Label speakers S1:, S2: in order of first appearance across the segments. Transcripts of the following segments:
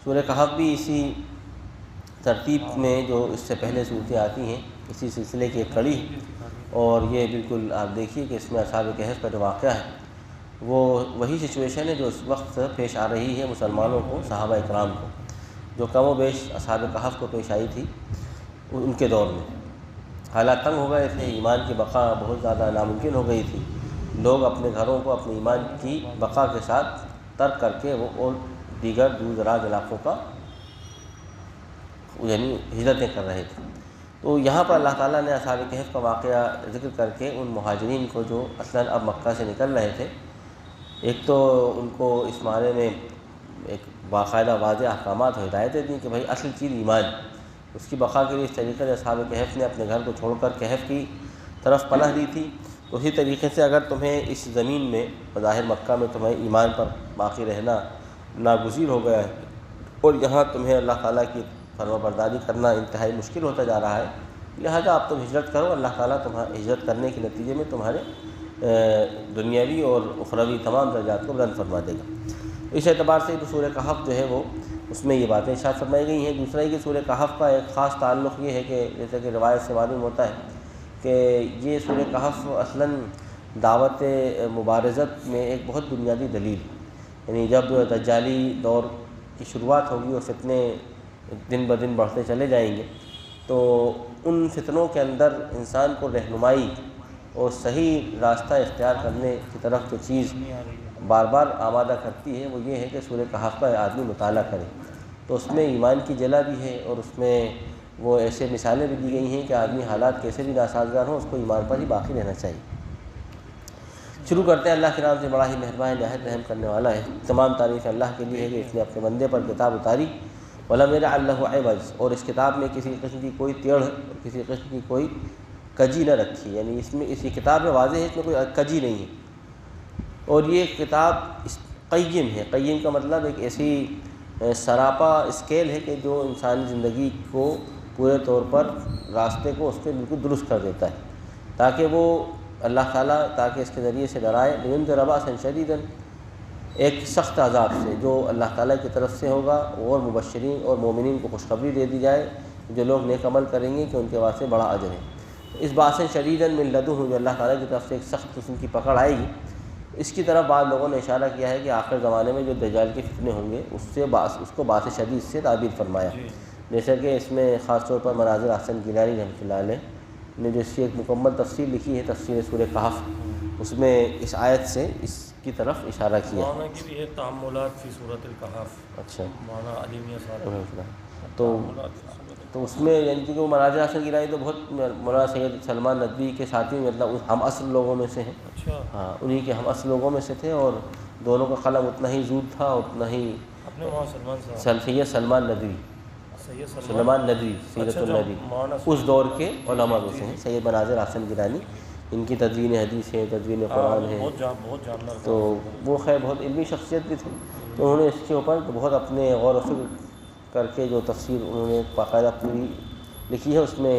S1: سورہ کہف بھی اسی ترتیب میں جو اس سے پہلے صورتیں آتی ہیں اسی سلسلے کی ایک کڑی ہے، اور یہ بالکل آپ دیکھیے کہ اس میں اصحاب کہف کا جو واقعہ ہے وہ وہی سچویشن ہے جو اس وقت پیش آ رہی ہے مسلمانوں کو، صحابہ اکرام کو، جو کم و بیش اصحاب کہف کو پیش آئی تھی ان کے دور میں۔ حالات تنگ ہو گئے تھے، ایمان کی بقا بہت زیادہ ناممکن ہو گئی تھی، لوگ اپنے گھروں کو اپنے ایمان کی بقا کے ساتھ ترک کر کے وہ اور دیگر دور دراز علاقوں کا یعنی ہجرتیں کر رہے تھے۔ تو یہاں پر اللہ تعالیٰ نے اصحاب کہف کا واقعہ ذکر کر کے ان مہاجرین کو جو اصلاً اب مکہ سے نکل رہے تھے، ایک تو ان کو اس بارے میں ایک باقاعدہ واضح احکامات و ہدایتیں دیں کہ بھائی اصل چیز ایمان، اس کی بقا کے لیے اس طریقے سے اصحاب کہف نے اپنے گھر کو چھوڑ کر کہف کی طرف پناہ لی تھی۔ تو اسی طریقے سے اگر تمہیں اس زمین میں بظاہر مکہ میں تمہیں ایمان پر باقی رہنا ناگزیر ہو گیا ہے اور یہاں تمہیں اللہ تعالیٰ کی فرما برداری کرنا انتہائی مشکل ہوتا جا رہا ہے، لہذا آپ تم ہجرت کرو، اللہ تعالیٰ تمہارے ہجرت کرنے کے نتیجے میں تمہارے دنیاوی اور اخروی تمام درجات کو بلند فرما دے گا۔ اس اعتبار سے تو سورہ کہف جو ہے وہ اس میں یہ باتیں ارشاد فرمائی گئی ہیں۔ دوسرا یہ کہ سورہ کہف کا ایک خاص تعلق یہ ہے کہ جیسا کہ روایت سے معلوم ہوتا ہے کہ یہ سورہ کہف اصلاً دعوت مبارزت میں ایک بہت بنیادی دلیل ہے، یعنی جب دجالی دور کی شروعات ہوگی اور فتنے دن بدن بڑھتے چلے جائیں گے تو ان فتنوں کے اندر انسان کو رہنمائی اور صحیح راستہ اختیار کرنے کی طرف جو چیز بار بار آمادہ کرتی ہے وہ یہ ہے کہ سورہ کہف کا آدمی مطالعہ کرے۔ تو اس میں ایمان کی جلا بھی ہے اور اس میں وہ ایسے مثالیں بھی دی گئی ہیں کہ آدمی حالات کیسے بھی ناسازگار ہوں اس کو ایمان پر ہی باقی رہنا چاہیے۔ شروع کرتے ہیں اللہ کے نام سے، بڑا ہی مہربان نہایت رحم کرنے والا ہے۔ تمام تعریف اللہ کے لیے ہے کہ اس نے اپنے بندے پر کتاب اتاری، وَلَمْ يَجْعَل لَهُ عِوَجًا، اور اس کتاب میں کسی قسم کی کوئی ٹیڑھ اور کسی قسم کی کوئی کجی نہ رکھی، یعنی اس میں اسی کتاب میں واضح ہے اس میں کوئی کجی نہیں ہے۔ اور یہ کتاب قیم ہے، قیم کا مطلب ایک ایسی سراپا اسکیل ہے کہ جو انسانی زندگی کو پورے طور پر راستے کو اس کے بالکل درست کر دیتا ہے، تاکہ وہ اللہ تعالیٰ تاکہ اس کے ذریعے سے ڈرائے لِيُنذِرَ بَأْسًا شَدِيدًا، ایک سخت عذاب سے جو اللہ تعالیٰ کی طرف سے ہوگا، اور مبشرین اور مومنین کو خوشخبری دے دی جائے جو لوگ نیک عمل کریں گے کہ ان کے واسطے بڑا اجر ہے۔ اس بَأْسًا شَدِيدًا مِن لَدُنْهُ جو اللہ تعالیٰ کی طرف سے ایک سخت قسم کی پکڑ آئے گی، اس کی طرف بعض لوگوں نے اشارہ کیا ہے کہ آخر زمانے میں جو دجال کے فتنے ہوں گے اس کو باعث شدید سے تعبیر فرمایا، جیسا کہ اس میں خاص طور پر مناظر احسن گیلانی رحمۃ اللہ علیہ نے جو اس کی ایک مکمل تفسیر لکھی ہے، تفسیر سورہ کہف، اس میں اس آیت سے اس کی طرف اشارہ کیا ہے۔
S2: مولانا کی بھی ہے تأملات فی سورۃ الکہف،
S1: اچھا،
S2: مولانا علی میاں صاحب
S1: تو اس میں یعنی کہ وہ مناظر احسن گیلانی تو بہت مولانا سید سلمان ندوی کے ساتھی مطلب ہم اصل لوگوں میں سے ہیں،
S2: اچھا
S1: ہاں انہی کے ہم اصل لوگوں میں سے تھے، اور دونوں کا قلم اتنا ہی زود تھا اتنا ہی
S2: اپنے وہاں سلمان صاحب
S1: سید سلمان ندوی،
S2: سید
S1: سلمان ندوی سیرت الندوی
S2: مولانا
S1: اس دور کے علماء میں سے ہیں، سید مناظر احسن گیلانی، ان کی تدوین حدیث ہے، تدوین قرآن ہے،
S2: بہت جاننا
S1: تو وہ خیر بہت علمی شخصیت بھی تھی، تو انہوں نے اس کے اوپر بہت اپنے غور و فکر کر کے جو تفسیر انہوں نے باقاعدہ پوری لکھی ہے، اس میں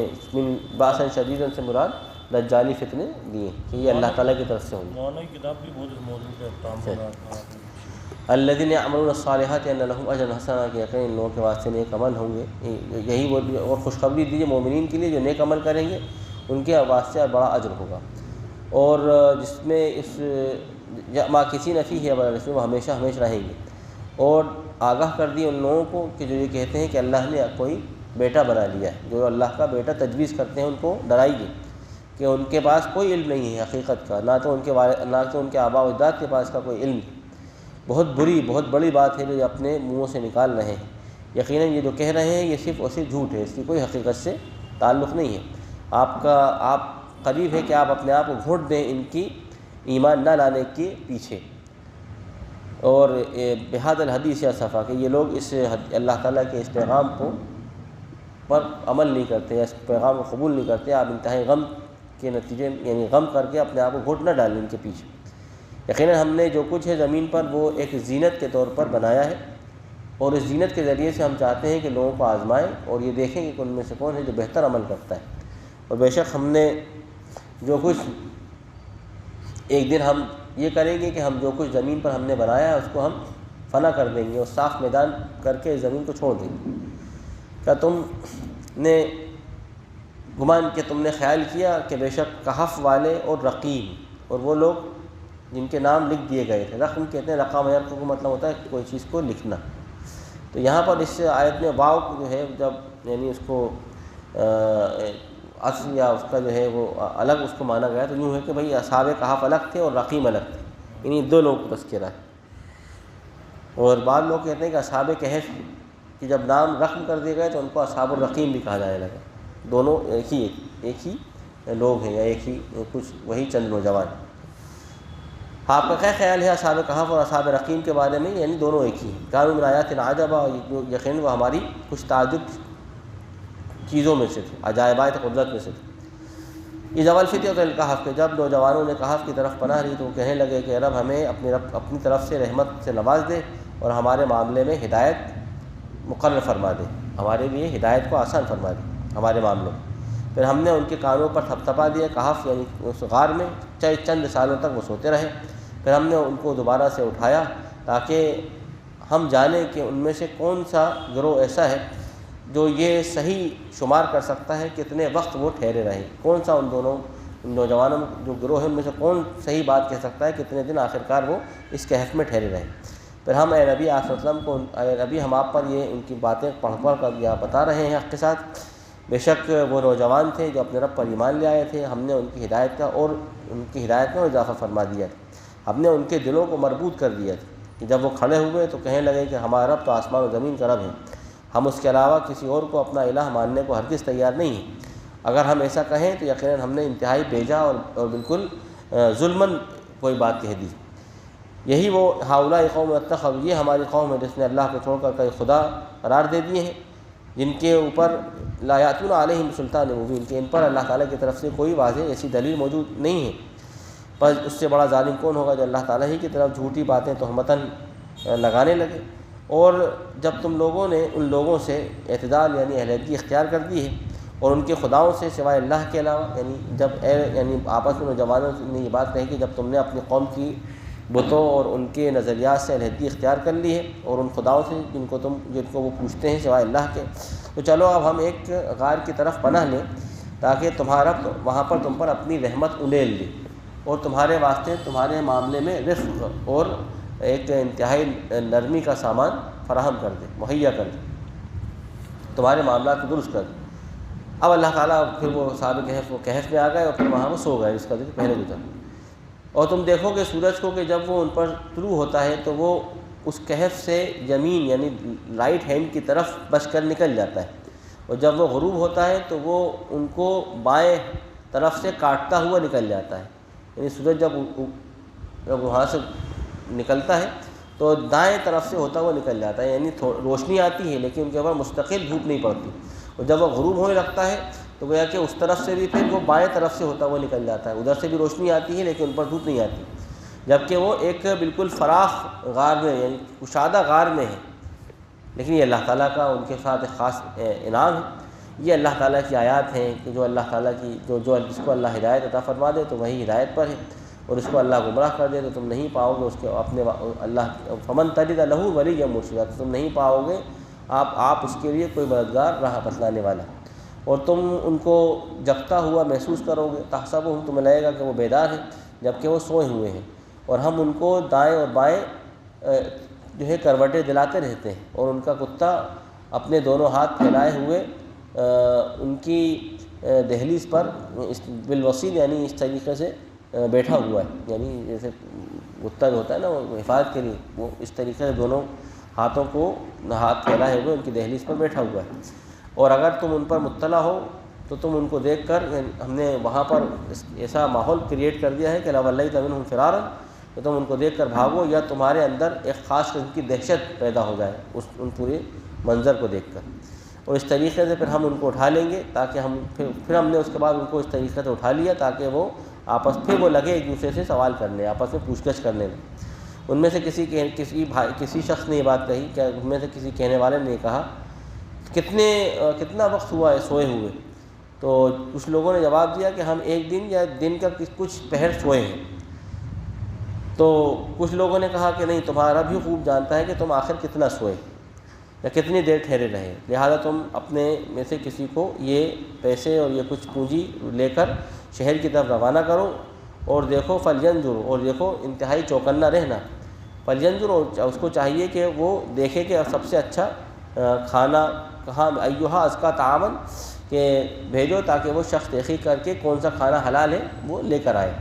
S1: باسن شدیدن سے مراد دجالی فتنے دیے کہ یہ اللہ تعالیٰ کی طرف سے ہوں گے۔
S2: مولانا کی کتاب بھی بہت اس موضوع پہ تأملات
S1: الذین یعملون الصالحات ان لهم اجرا حسنا، کہ یقین ان لوگوں کے واسطے نیک عمل ہوں گے، یہی وہ اور خوشخبری دیجیے مومنین کے لیے جو نیک عمل کریں گے ان کے واسطے بڑا اجر ہوگا، اور جس میں اس ماکثین فیہ ابدا، اس میں وہ ہمیشہ ہمیشہ رہیں گے، اور آگاہ کر دی ان لوگوں کو کہ جو یہ کہتے ہیں کہ اللہ نے کوئی بیٹا بنا لیا ہے، جو اللہ کا بیٹا تجویز کرتے ہیں ان کو ڈرائیے کہ ان کے پاس کوئی علم نہیں ہے حقیقت کا، نہ تو ان کے آباء و اجداد کے پاس کا کوئی علم ہے۔ بہت بری بہت بڑی بات ہے جو یہ اپنے منہوں سے نکال رہے ہیں، یقیناً یہ جو کہہ رہے ہیں یہ صرف اور صرف جھوٹ ہے، اس کی کوئی حقیقت سے تعلق نہیں ہے۔ آپ قریب ہے کہ آپ اپنے آپ کو گھونٹ دیں ان کی ایمان نہ لانے کے پیچھے، اور بہذا الحدیث یا صفا کہ یہ لوگ اس اللہ تعالیٰ کے اس پیغام پر عمل نہیں کرتے، اس پیغام کو قبول نہیں کرتے، آپ انتہائی غم کے نتیجے یعنی غم کر کے اپنے آپ کو گھونٹ نہ ڈالیں ان کے پیچھے۔ یقیناً ہم نے جو کچھ ہے زمین پر وہ ایک زینت کے طور پر بنایا ہے، اور اس زینت کے ذریعے سے ہم چاہتے ہیں کہ لوگوں کو آزمائیں اور یہ دیکھیں کہ ان میں سے کون ہے جو بہتر عمل کرتا ہے، اور بے شک ہم نے جو کچھ ایک دن ہم یہ کریں گے کہ ہم جو کچھ زمین پر ہم نے بنایا ہے اس کو ہم فنا کر دیں گے اور صاف میدان کر کے زمین کو چھوڑ دیں گے۔ کیا تم نے گمان کہ تم نے خیال کیا کہ بے شک کہف والے اور رقیم اور وہ لوگ جن کے نام لکھ دیے گئے تھے، رقم کہتے ہیں رقم یرقم کا مطلب ہوتا ہے کوئی چیز کو لکھنا۔ تو یہاں پر اس آیت میں واو جو ہے جب یعنی اس کو اصل یا اس کا جو ہے وہ الگ اس کو مانا گیا تو یوں ہے کہ بھئی اصحاب کہف الگ تھے اور رقیم الگ تھے، انہیں دو لوگوں کو تذکرہ ہے۔ اور بعض لوگ کہتے ہیں کہ اصحاب کہف کہ جب نام رقم کر دیے گئے تو ان کو اصحاب الرقیم بھی کہا جانے لگا، دونوں ایک ہی لوگ ہیں یا ایک ہی کچھ وہی چند نوجوان۔ آپ کا کیا خیال ہے اصحاب کہف اور اصحاب رقیم کے بارے میں؟ یعنی دونوں ایک ہی ہیں۔ کانوا من آیاتنا عجبا، یقین وہ ہماری کچھ تعجب چیزوں میں سے تھے، عجائبات قدرت میں سے تھے۔ اذا الفتیۃ الی الکہف، کہ جب نوجوانوں نے کہف کی طرف پناہ لی تو وہ کہنے لگے کہ رب ہمیں اپنی طرف سے رحمت سے نواز دے اور ہمارے معاملے میں ہدایت مقرر فرما دے، ہمارے لیے ہدایت کو آسان فرما دے ہمارے معاملے میں۔ پھر ہم نے ان کے کانوں پر تھپتھپا دیا، کہف یعنی اس غار میں چند سالوں تک وہ سوتے رہے۔ پھر ہم نے ان کو دوبارہ سے اٹھایا تاکہ ہم جانیں کہ ان میں سے کون سا گروہ ایسا ہے جو یہ صحیح شمار کر سکتا ہے کتنے وقت وہ ٹھہرے رہے، کون سا ان نوجوانوں جو گروہ ہے ان میں سے کون صحیح بات کہہ سکتا ہے کتنے دن آخرکار وہ اس کہف میں ٹھہرے رہے۔ پھر ہم اے نبی صلی اللہ علیہ وسلم کو، اے نبی ہم آپ پر یہ ان کی باتیں پڑھ کر یہاں بتا رہے ہیں حق کے ساتھ، بے شک وہ نوجوان تھے جو اپنے رب پر ایمان لے آئے تھے، ہم نے ان کی ہدایت میں اضافہ فرما دیا تھا، ہم نے ان کے دلوں کو مربوط کر دیا تھا کہ جب وہ کھڑے ہوئے تو کہنے لگے کہ ہمارا رب تو آسمان و زمین کا رب ہے، ہم اس کے علاوہ کسی اور کو اپنا الہ ماننے کو ہرگز تیار نہیں ہیں۔ اگر ہم ایسا کہیں تو یقیناً ہم نے انتہائی بیجا اور بالکل ظلماً کوئی بات کہہ دی۔ یہی وہ ہؤلاء قوم اتخذوا، یہ ہماری قوم ہے جس نے اللہ کو چھوڑ کر کئی خدا قرار دے دیے ہیں، جن کے اوپر لا یاتون علیہم سلطان مبین، کہ ان پر اللہ تعالیٰ کی طرف سے کوئی واضح ایسی دلیل موجود نہیں ہے۔ بس اس سے بڑا ظالم کون ہوگا جو اللہ تعالیٰ ہی کی طرف جھوٹی باتیں تہمتاً لگانے لگے۔ اور جب تم لوگوں نے ان لوگوں سے اعتدال یعنی علیحدگی اختیار کر دی ہے اور ان کے خداؤں سے سوائے اللہ کے علاوہ، یعنی آپس میں نوجوانوں نے یہ بات کہی کہ جب تم نے اپنی قوم کی بتوں اور ان کے نظریات سے علیحدگی اختیار کر لی ہے اور ان خداؤں سے جن کو وہ پوچھتے ہیں سوائے اللہ کے، تو چلو اب ہم ایک غار کی طرف پناہ لیں تاکہ تمہارا وہاں پر تم پر اپنی رحمت انڈیل دے اور تمہارے واسطے تمہارے معاملے میں رفق اور ایک انتہائی نرمی کا سامان فراہم کر دے، مہیا کر دے، تمہارے معاملات کو درست کر دے۔ اب اللہ تعالیٰ پھر وہ صاحب کہف میں آ گئے اور پھر وہاں وہ سو گئے، اس کا ذکر پہلے گزرا۔ اور تم دیکھو کہ سورج کو کہ جب وہ ان پر طلوع ہوتا ہے تو وہ اس کہف سے یمین یعنی رائٹ ہینڈ کی طرف بچ کر نکل جاتا ہے، اور جب وہ غروب ہوتا ہے تو وہ ان کو بائیں طرف سے کاٹتا ہوا نکل جاتا ہے، یعنی سورج جب وہاں سے نکلتا ہے تو دائیں طرف سے ہوتا ہوا نکل جاتا ہے، یعنی روشنی آتی ہے لیکن ان کے اوپر مستقل دھوپ نہیں پڑتی، اور جب وہ غروب ہونے لگتا ہے تو گویا کہ اس طرف سے بھی پھر وہ بائیں طرف سے ہوتا ہوا نکل جاتا ہے، ادھر سے بھی روشنی آتی ہے لیکن ان پر دھوپ نہیں آتی، جبکہ وہ ایک بالکل فراخ غار میں یعنی کشادہ غار میں ہے۔ لیکن یہ اللہ تعالیٰ کا ان کے ساتھ ایک خاص انعام ہے، یہ اللہ تعالیٰ کی آیات ہیں کہ جو اللہ تعالیٰ کی جو جس کو اللہ ہدایت عطا فرما دے تو وہی ہدایت پر ہے، اور اس کو اللہ گمراہ کر دے تو تم نہیں پاؤ گے اس کے اپنے اللہ فمن تجد له ولیا مرشدا، تو تم نہیں پاؤ گے آپ اس کے لیے کوئی مددگار راہ بتلانے والا، اور تم ان کو جگتا ہوا محسوس کرو گے، تحسبہم، تمہیں لگے گا کہ وہ بیدار ہیں جبکہ وہ سوئے ہوئے ہیں، اور ہم ان کو دائیں اور بائیں جو ہے کروٹیں دلاتے رہتے ہیں، اور ان کا کتا اپنے دونوں ہاتھ پھیلائے ہوئے ان کی دہلیز پر بالوسیل یعنی اس طریقے سے بیٹھا ہوا ہے، یعنی جیسے کتا جو ہوتا ہے نا وہ حفاظت کے لیے وہ اس طریقے سے دونوں ہاتھوں کو ہاتھ پھیلائے ہوئے ان کی دہلیز پر بیٹھا ہوا ہے۔ اور اگر تم ان پر مطلع ہو تو تم ان کو دیکھ کر ہم نے وہاں پر ایسا ماحول کریٹ کر دیا ہے کہ لو ولیت منہم فرارا، تو تم ان کو دیکھ کر بھاگو یا تمہارے اندر ایک خاص قسم کی دہشت پیدا ہو جائے ان پورے منظر کو دیکھ کر، اور اس طریقے سے پھر ہم ان کو اٹھا لیں گے تاکہ پھر ہم نے اس کے بعد ان کو اس طریقے سے اٹھا لیا تاکہ وہ پھر وہ لگے ایک دوسرے سے سوال کرنے، آپس میں پوچھ گچھ کرنے لگے۔ ان میں سے کسی شخص نے یہ بات کہی کہ ان میں سے کسی کہنے والے نے کہا کتنا وقت ہوا ہے سوئے ہوئے، تو کچھ لوگوں نے جواب دیا کہ ہم ایک دن یا دن کا کچھ پہر سوئے ہیں، تو کچھ لوگوں نے کہا کہ نہیں، تمہارا بھی خوب جانتا ہے کہ تم آخر کتنا سوئے یا کتنی دیر ٹھہرے رہے، لہذا تم اپنے میں سے کسی کو یہ پیسے اور یہ کچھ پونجی لے کر شہر کی طرف روانہ کرو اور دیکھو فلینظر، اور دیکھو انتہائی چوکنا رہنا، فلینظر، اور اس کو چاہیے کہ وہ دیکھے کہ سب سے اچھا کھانا کہاں، ایھا ازکا طعامن، کہ بھیجو تاکہ وہ شخص تحقیق کر کے کون سا کھانا حلال ہے وہ لے کر آئے۔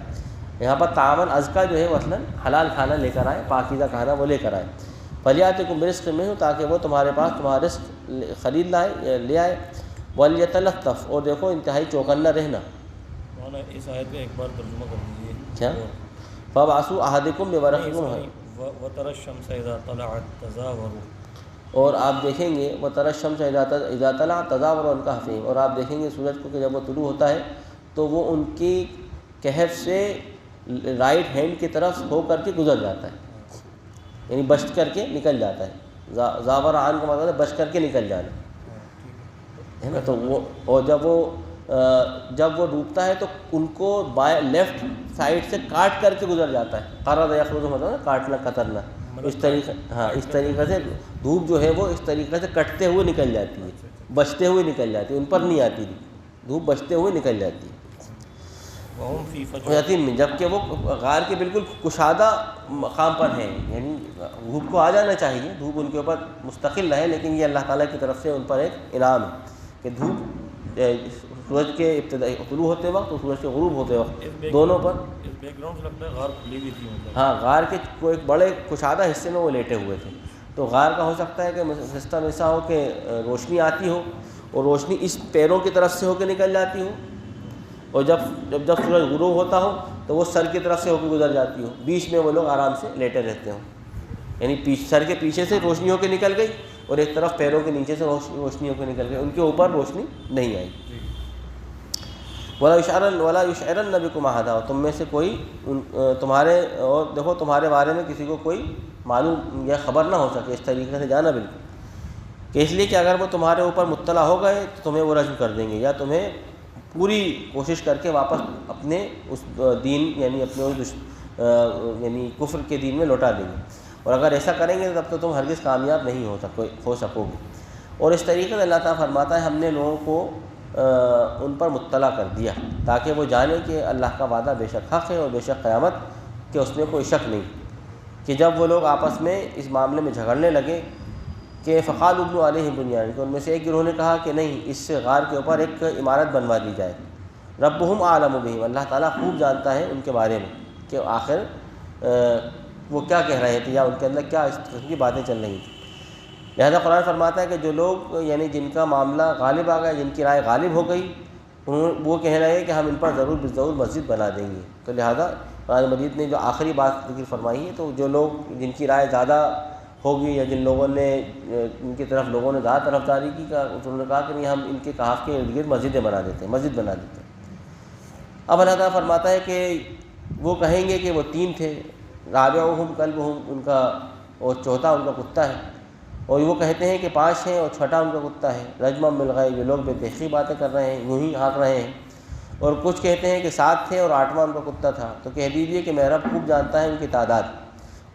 S1: یہاں پر طعامن ازکا جو ہے مثلاً حلال کھانا لے کر آئے، پاکیزہ کھانا وہ لے کر آئے، فلیاتکم برزق منہ، تاکہ وہ تمہارے پاس تمہارا رزق خرید لائے لے آئے، ولیتلطف، اور دیکھو انتہائی چوکنا رہنا۔
S2: مولانا اس آیت کا ایک بار ترجمہ کر دیجیے۔
S1: کیا؟ فَبْعَثُوا أَحَدَكُمْ بِوَرَقِكُمْ،
S2: وَتَرَى الشَّمْسَ إِذَا طَلَعَتْ تَزَاوَرُ،
S1: اور آپ دیکھیں گے وَتَرَى الشَّمْسَ إِذَا طَلَعَتْ تَزَاوَرُ عَنْ كَهْفِهِمْ، اور آپ دیکھیں گے سورج کو کہ جب وہ طلوع ہوتا ہے تو وہ ان کی کہف سے رائٹ ہینڈ کی طرف ہو کر کے گزر جاتا ہے، یعنی بچ کر کے نکل جاتا ہے۔ زاور عن کا مطلب ہے بچ کر کے نکل جانا ہے نا۔ تو وہ، اور جب وہ ڈوبتا ہے تو ان کو بائیں لیفٹ سائڈ سے کاٹ کر کے گزر جاتا ہے۔ قرض یخرج مطلب ہے کاٹنا، کترنا، اس طریقے، ہاں اس طریقے سے دھوپ جو ہے وہ اس طریقے سے کٹتے ہوئے نکل جاتی ہے، بچتے ہوئے نکل جاتی ہے، ان پر نہیں آتی دھوپ، بچتے ہوئے نکل جاتی ہے۔
S2: وَهُمْ فِي فَجْوَةٍ،
S1: میں جبکہ وہ غار کے بالکل کشادہ مقام پر ہیں، یعنی دھوپ کو آ جانا چاہیے، دھوپ ان کے اوپر مستقل رہے، لیکن یہ اللہ تعالیٰ کی طرف سے ان پر ایک انعام ہے کہ دھوپ سورج کے ابتدائی طلوع ہوتے وقت اور سورج کے غروب ہوتے وقت دونوں پر۔
S2: اس بیک گراؤنڈ سے لگتا ہے غار کھلی ہوئی تھی، مطلب
S1: ہاں، غار کے کوئی ایک بڑے کشادہ حصے میں وہ لیٹے ہوئے تھے، تو غار کا ہو سکتا ہے کہ رستہ میں ایسا ہو کہ روشنی آتی ہو اور روشنی اس پیروں کی طرف سے ہو کے نکل جاتی ہو، اور جب سورج غروب ہوتا ہو تو وہ سر کی طرف سے ہو کے گزر جاتی ہو، بیچ میں وہ لوگ آرام سے لیٹے رہتے ہوں، یعنی سر کے پیچھے سے روشنی ہو کے نکل گئی اور ایک طرف پیروں کے نیچے سے روشنی ہو کے نکل گئی، ان کے اوپر روشنی نہیں آئی۔ وَلَا يُشْعِرَنَّ بِكُمْ أَحَدًا، تم میں سے کوئی تمہارے، اور دیکھو تمہارے بارے میں کسی کو کوئی معلوم یا خبر نہ ہو سکے اس طریقے سے جانا بالکل، کہ اس لیے کہ اگر وہ تمہارے اوپر مطلع ہو گئے تو تمہیں وہ رجم کر دیں گے، یا تمہیں پوری کوشش کر کے واپس اپنے اس دین، یعنی اپنے اس یعنی کفر کے دین میں لوٹا دیں گے، اور اگر ایسا کریں گے تب تو تم ہرگز کامیاب نہیں ہو سکو گے۔ اور اس طریقے سے اللہ تعالیٰ فرماتا ہے ہم نے لوگوں کو ان پر مطلع کر دیا تاکہ وہ جانے کہ اللہ کا وعدہ بے شک حق ہے اور بے شک قیامت کہ اس میں کوئی شک نہیں، کہ جب وہ لوگ آپس میں اس معاملے میں جھگڑنے لگے کہ فقال ابن علیہ بنیان، کہ ان میں سے ایک گروہ نے کہا کہ نہیں، اس غار کے اوپر ایک عمارت بنوا دی جائے، ربہم اعلم بہم، اللہ تعالیٰ خوب جانتا ہے ان کے بارے میں کہ آخر وہ کیا کہہ رہے تھے یا ان کے اندر کیا اس قسم کی باتیں چل رہی تھیں۔ لہذا قرآن فرماتا ہے کہ جو لوگ یعنی جن کا معاملہ غالب آ گیا، جن کی رائے غالب ہو گئی، وہ کہہ رہے ہیں کہ ہم ان پر ضرور مسجد بنا دیں گے۔ تو لہذا قرآن مجید نے جو آخری بات ذکر فرمائی ہے، تو جو لوگ جن کی رائے زیادہ ہوگی یا جن لوگوں نے ان کی طرف لوگوں نے زیادہ طرفداری کی، انہوں نے کہا کہ نہیں، ہم ان کے کہاف کے ارد گرد مسجد بنا دیتے ہیں۔ اب اللہ تعالیٰ فرماتا ہے کہ وہ کہیں گے کہ وہ 3 تھے، رابعہم کلبہم، ان کا اور چوتھا ان کا کتا ہے، اور وہ کہتے ہیں کہ 5 ہیں اور چھٹا ان کا کتا ہے، رجما بالغیب، یہ لوگ بے تحقیق باتیں کر رہے ہیں، یوں ہی ہانک رہے ہیں، اور کچھ کہتے ہیں کہ 7 تھے اور 8واں ان کا کتا تھا۔ تو کہہ دیجئے کہ میرا رب خوب جانتا ہے ان کی تعداد،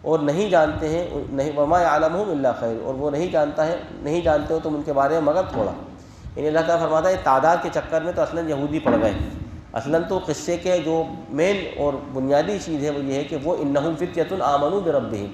S1: اور نہیں جانتے ہیں، نہیں، وما یعلمہم الا خیر، اور وہ نہیں جانتے ہو تم ان کے بارے میں مگر تھوڑا۔ یعنی اللہ تعالیٰ فرماتا ہے تعداد کے چکر میں تو اصلاً یہودی پڑ گئے، اصلاً تو قصے کے جو مین اور بنیادی چیز ہے وہ یہ ہے کہ وہ انہم فتیۃ آمنوا بربہم،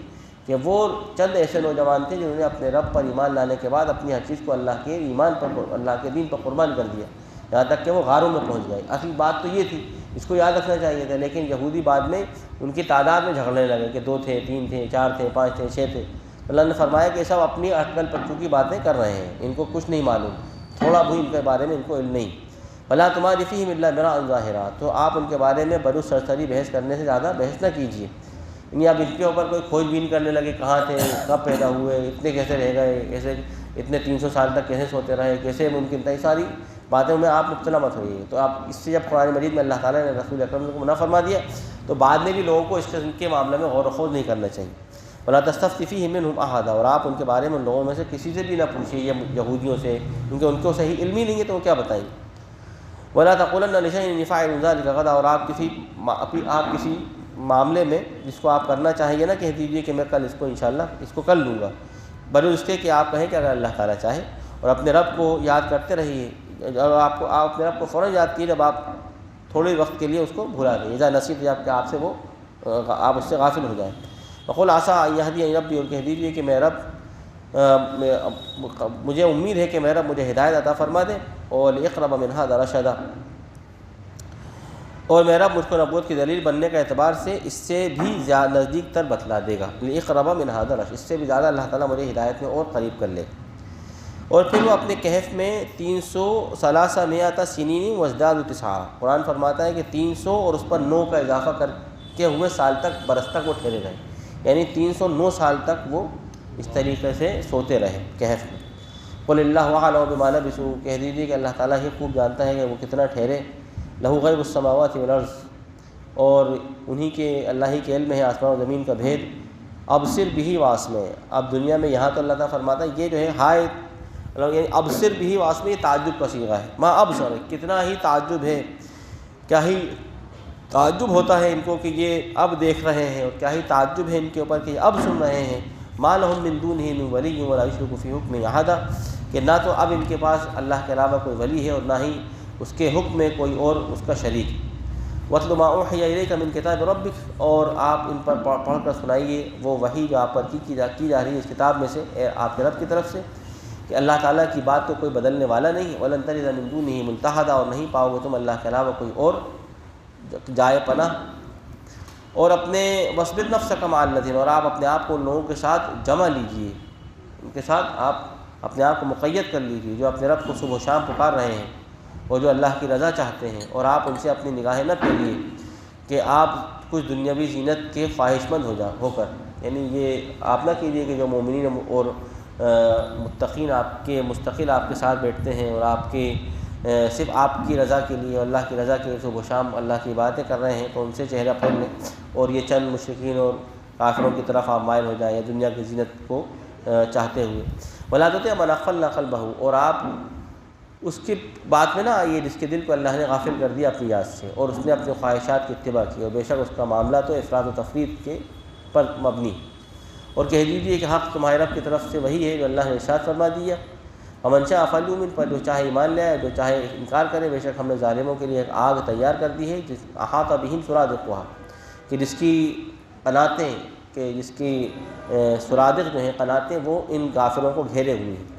S1: کہ وہ چند ایسے نوجوان تھے جنہوں نے اپنے رب پر ایمان لانے کے بعد اپنی ہر چیز کو اللہ کے ایمان پر، اللہ کے دین پر قربان کر دیا، یہاں تک کہ وہ غاروں میں پہنچ گئے۔ اصل بات تو یہ تھی، اس کو یاد رکھنا چاہیے تھا، لیکن یہودی بعد میں ان کی تعداد میں جھگڑنے لگے کہ 2 تھے، 3 تھے، 4 تھے، 5 تھے، 6 تھے۔ اللہ نے فرمایا کہ سب اپنی عقل پچو کی باتیں کر رہے ہیں، ان کو کچھ نہیں معلوم، تھوڑا بھی ان کے بارے میں ان کو علم نہیں۔ فلا تمار فیہم الا مراء ظاہرا، تو آپ ان کے بارے میں بڑو سرسری بحث کرنے سے زیادہ بحث نہ کیجیے، یعنی آپ ان کے اوپر کوئی کھوج بین کرنے لگے، کہاں تھے، کب پیدا ہوئے، اتنے کیسے رہ گئے، کیسے اتنے 300 سال تک کیسے سوتے رہے، کیسے ممکن تھا، یہ ساری باتوں میں آپ مبتلا مت ہوئیے۔ تو آپ اس سے جب قرآن مجید میں اللہ تعالیٰ نے رسول اکرم کو منع فرما دیا تو بعد میں بھی لوگوں کو اس قسم کے معاملے میں غور و خوض نہیں کرنا چاہیے۔ ولا تستفت فیہم منہم احدا، اور آپ ان کے بارے میں لوگوں میں سے کسی سے بھی نہ پوچھیے، یہودیوں سے، کیونکہ ان کو صحیح علم ہی نہیں ہے تو وہ کیا بتائیں گے۔ ولا تقولن لشیء انی فاعل ذلک غدا، اور آپ کسی معاملے میں جس کو آپ کرنا چاہیں گے نا کہہ دیجئے کہ میں کل اس کو انشاءاللہ اس کو کر لوں گا، بجائے اس کے کہ آپ کہیں کہ اگر اللہ تعالیٰ چاہے، اور اپنے رب کو یاد کرتے رہیے۔ آپ اپنے رب کو فوراً یاد کیجیے جب آپ تھوڑے وقت کے لیے اس کو بھلا دیں، اذا نسیت، جب کہ آپ سے وہ آپ اس سے غافل ہو جائیں۔ وقل عسیٰ ان یہدینی ربی، اور کہہ دیجیے کہ میں رب مجھے امید ہے کہ میرا مجھے ہدایت عطا فرما دے، اور اقرب من ھذا رشدا، اور میرا مجھ کو نبوت کی دلیل بننے کا اعتبار سے اس سے بھی نزدیک تر بتلا دے گا، اقرب من ھذا رشد، اس سے بھی زیادہ اللہ تعالیٰ مجھے ہدایت میں اور قریب کر لے۔ اور پھر وہ اپنے کہف میں 300 سنین وازدادوا 9، قرآن فرماتا ہے کہ 300 اور اس پر 9 کا اضافہ کر کے ہوئے سال تک، برس تک وہ ٹھہرے رہے، یعنی 309 سال تک وہ اس طریقے سے سوتے رہے کہف میں۔ قل اللہ اعلم بما لبثوا، کہہ دیجیے کہ اللہ تعالیٰ ہی خوب جانتا ہے کہ وہ کتنا ٹھہرے۔ لہ غیب السماوات والارض، اور انہی کے اللہ ہی کے علم ہے آسمان و زمین کا بھید۔ ابصر بہ واسمع، اب دنیا میں یہاں تو اللہ تعالیٰ فرماتا ہے یہ جو ہے ہائے، یعنی ابصر بہ واسمع، یہ تعجب کا صیغہ ہے، ما ابصر، کتنا ہی تعجب ہے، کیا ہی تعجب ہوتا ہے ان کو کہ یہ اب دیکھ رہے ہیں، اور کیا ہی تعجب ہے ان کے اوپر کہ یہ اب سن رہے ہیں۔ ما لہم من دونہ من ولی ولا یشرک فی حکمہ احدا، کہ نہ تو اب ان کے پاس اللہ کے علاوہ کوئی ولی ہے اور نہ ہی اس کے حکم میں کوئی اور اس کا شریک۔ وَاتْلُ مَا أُوحِیَ إِلَیْکَ مِن کتاب ربک، اور آپ ان پر پڑھ کر سنائیے وہ وحی جو آپ پر کی جا رہی ہے اس کتاب میں سے، آپ کے رب کی طرف سے، کہ اللہ تعالیٰ کی بات کو کوئی بدلنے والا نہیں۔ وَلَن تَجِدَ مِن دُونِهِ مُلْتَحَدًا، اور نہیں پاؤ گے تم اللہ کے علاوہ کوئی اور جائے پناہ۔ اور اپنے وَاصْبِرْ نَفْسَكَ مَعَ الَّذِينَ، اور آپ اپنے آپ کو ان لوگوں کے ساتھ جمع لیجئے، ان کے ساتھ آپ اپنے آپ کو مقید کر لیجئے جو اپنے رب کو صبح و شام پکار رہے ہیں اور جو اللہ کی رضا چاہتے ہیں، اور آپ ان سے اپنی نگاہیں نہ پھیریے کہ آپ کچھ دنیاوی زینت کے خواہش مند ہو کر، یعنی یہ آپ نہ کیجیے کہ جو مومنین اور متقین آپ کے مستقل آپ کے ساتھ بیٹھتے ہیں اور آپ کے صرف آپ کی رضا کے لیے اور اللہ کی رضا کے لیے صبح و شام اللہ کی باتیں کر رہے ہیں، تو ان سے چہرہ پھیر لیں اور یہ چند مشرکین اور کافروں کی طرف آپ مائل ہو جائیں یا دنیا کی زینت کو چاہتے ہوئے۔ وَلَا تُطِعْ مَنْ أَغْفَلْنَا قَلْبَهُ، اور آپ اس کی بات میں نہ آئیے جس کے دل کو اللہ نے غافل کر دیا اپنی یاد سے، اور اس نے اپنی خواہشات کی اتباع کی، اور بے شک اس کا معاملہ تو افراط و تفریط کے پر مبنی۔ اور کہہ دیجیے کہ حق تمہارے رب کی طرف سے وہی ہے جو اللہ نے ارشاد فرما دیا، وَمَنْ شَاءَ فَلْيُؤْمِنْ، پر جو چاہے ایمان لے آئے، جو چاہے انکار کرے، بے شک ہم نے ظالموں کے لیے ایک آگ تیار کر دی ہے جس احاطہ بہم سرادقها، کہ جس کی قناتیں، کہ جس کی سرادق جو ہیں قناتیں وہ ان کافروں کو گھیرے ہوئی ہیں،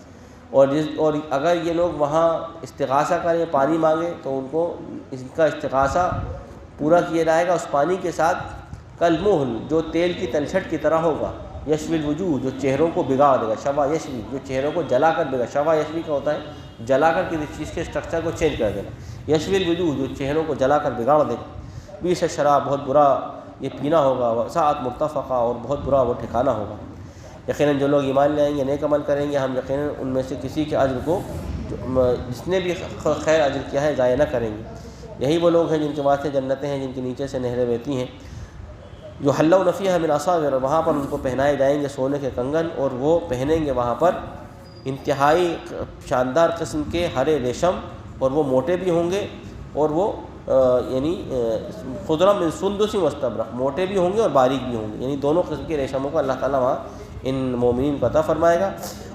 S1: اور اگر یہ لوگ وہاں استغاثہ کریں، پانی مانگیں، تو ان کو ان کا استغاثہ پورا کیا جائے گا اس پانی کے ساتھ، کالمہل، جو تیل کی تلچھٹ کی طرح ہوگا، یشوی الوجوہ، جو چہروں کو بگاڑ دے گا، شوا یشوی، جو چہروں کو جلا کر دے گا، شوا یشوی کا ہوتا ہے جلا کر کسی چیز کے اسٹرکچر کو چینج کر دینا، یشوی الوجوہ، جو چہروں کو جلا کر بگاڑ دے گا، بیس شراب، بہت برا یہ پینا ہوگا، وساعت مرتفقہ، اور بہت برا وہ ٹھکانہ ہوگا۔ یقیناً جو لوگ ایمان لے آئیں گے، نیک عمل کریں گے، ہم یقیناً ان میں سے کسی کے اجر کو جس نے بھی خیر اجر کیا ہے ضائع نہ کریں گے۔ یہی وہ لوگ ہیں جن کے واسطے جنتیں ہیں جن کے نیچے سے نہریں بہتی ہیں، جو حلوا فیہا من اصاور، وہاں پر ان کو پہنائے جائیں گے سونے کے کنگن، اور وہ پہنیں گے وہاں پر انتہائی شاندار قسم کے ہرے ریشم، اور وہ موٹے بھی ہوں گے، اور وہ یعنی خضرا من سندس واستبرق، موٹے بھی ہوں گے اور باریک بھی ہوں گے، یعنی دونوں قسم کے ریشموں کو اللہ تعالیٰ وہاں ان مومنین کو عطا فرمائے گا،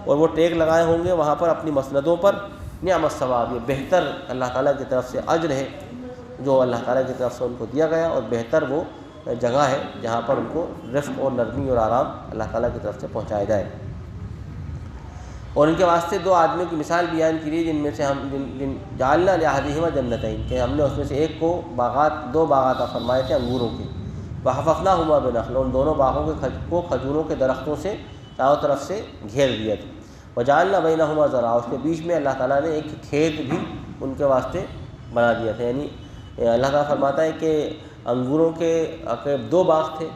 S1: اور وہ ٹیک لگائے ہوں گے وہاں پر اپنی مسندوں پر۔ نعم الثواب، یہ بہتر اللہ تعالیٰ کی طرف سے اجر ہے جو اللہ تعالیٰ کی طرف سے ان کو دیا گیا، اور بہتر وہ جگہ ہے جہاں پر ان کو رفق اور نرمی اور آرام اللہ تعالیٰ کی طرف سے پہنچایا جائے۔ اور ان کے واسطے دو آدمیوں کی مثال بیان کی جن میں سے ہم جعلنا لأحدہما جنتین، کہ ہم نے اس میں سے ایک کو دو باغات فرمائے تھے انگوروں کے، وحففناہما بنخل، ان دونوں باغوں کو کھجوروں کے درختوں سے چاروں طرف سے گھیر دیا تھا، وجعلنا بینہما زرعا، اس کے بیچ میں اللہ تعالیٰ نے ایک کھیت بھی ان کے واسطے بنا دیا تھا۔ یعنی اللہ تعالیٰ فرماتا ہے کہ انگوروں کے دو باغ تھے،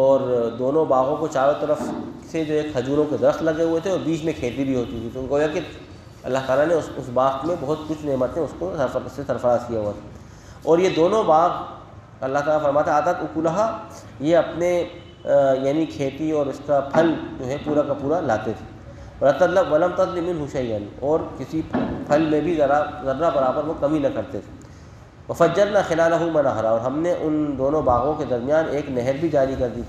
S1: اور دونوں باغوں کو چاروں طرف سے جو ایک کھجوروں کے درخت لگے ہوئے تھے، اور بیچ میں کھیتی بھی ہوتی تھی، تو گویا کہ اللہ تعالیٰ نے اس باغ میں بہت کچھ نعمتیں اس کو سرفراز کیا ہوا تھا۔ اور یہ دونوں باغ اللہ تعالیٰ فرماتا ہے عطت اکلہا، یہ اپنے یعنی کھیتی اور اس کا پھل جو ہے پورا کا پورا لاتے تھے، ولم تظلم منہ شیئا، اور کسی پھل میں بھی ذرہ برابر وہ کمی نہ کرتے تھے۔ وفجرنا خلالہما نہرا، اور ہم نے ان دونوں باغوں کے درمیان ایک نہر بھی جاری کر دی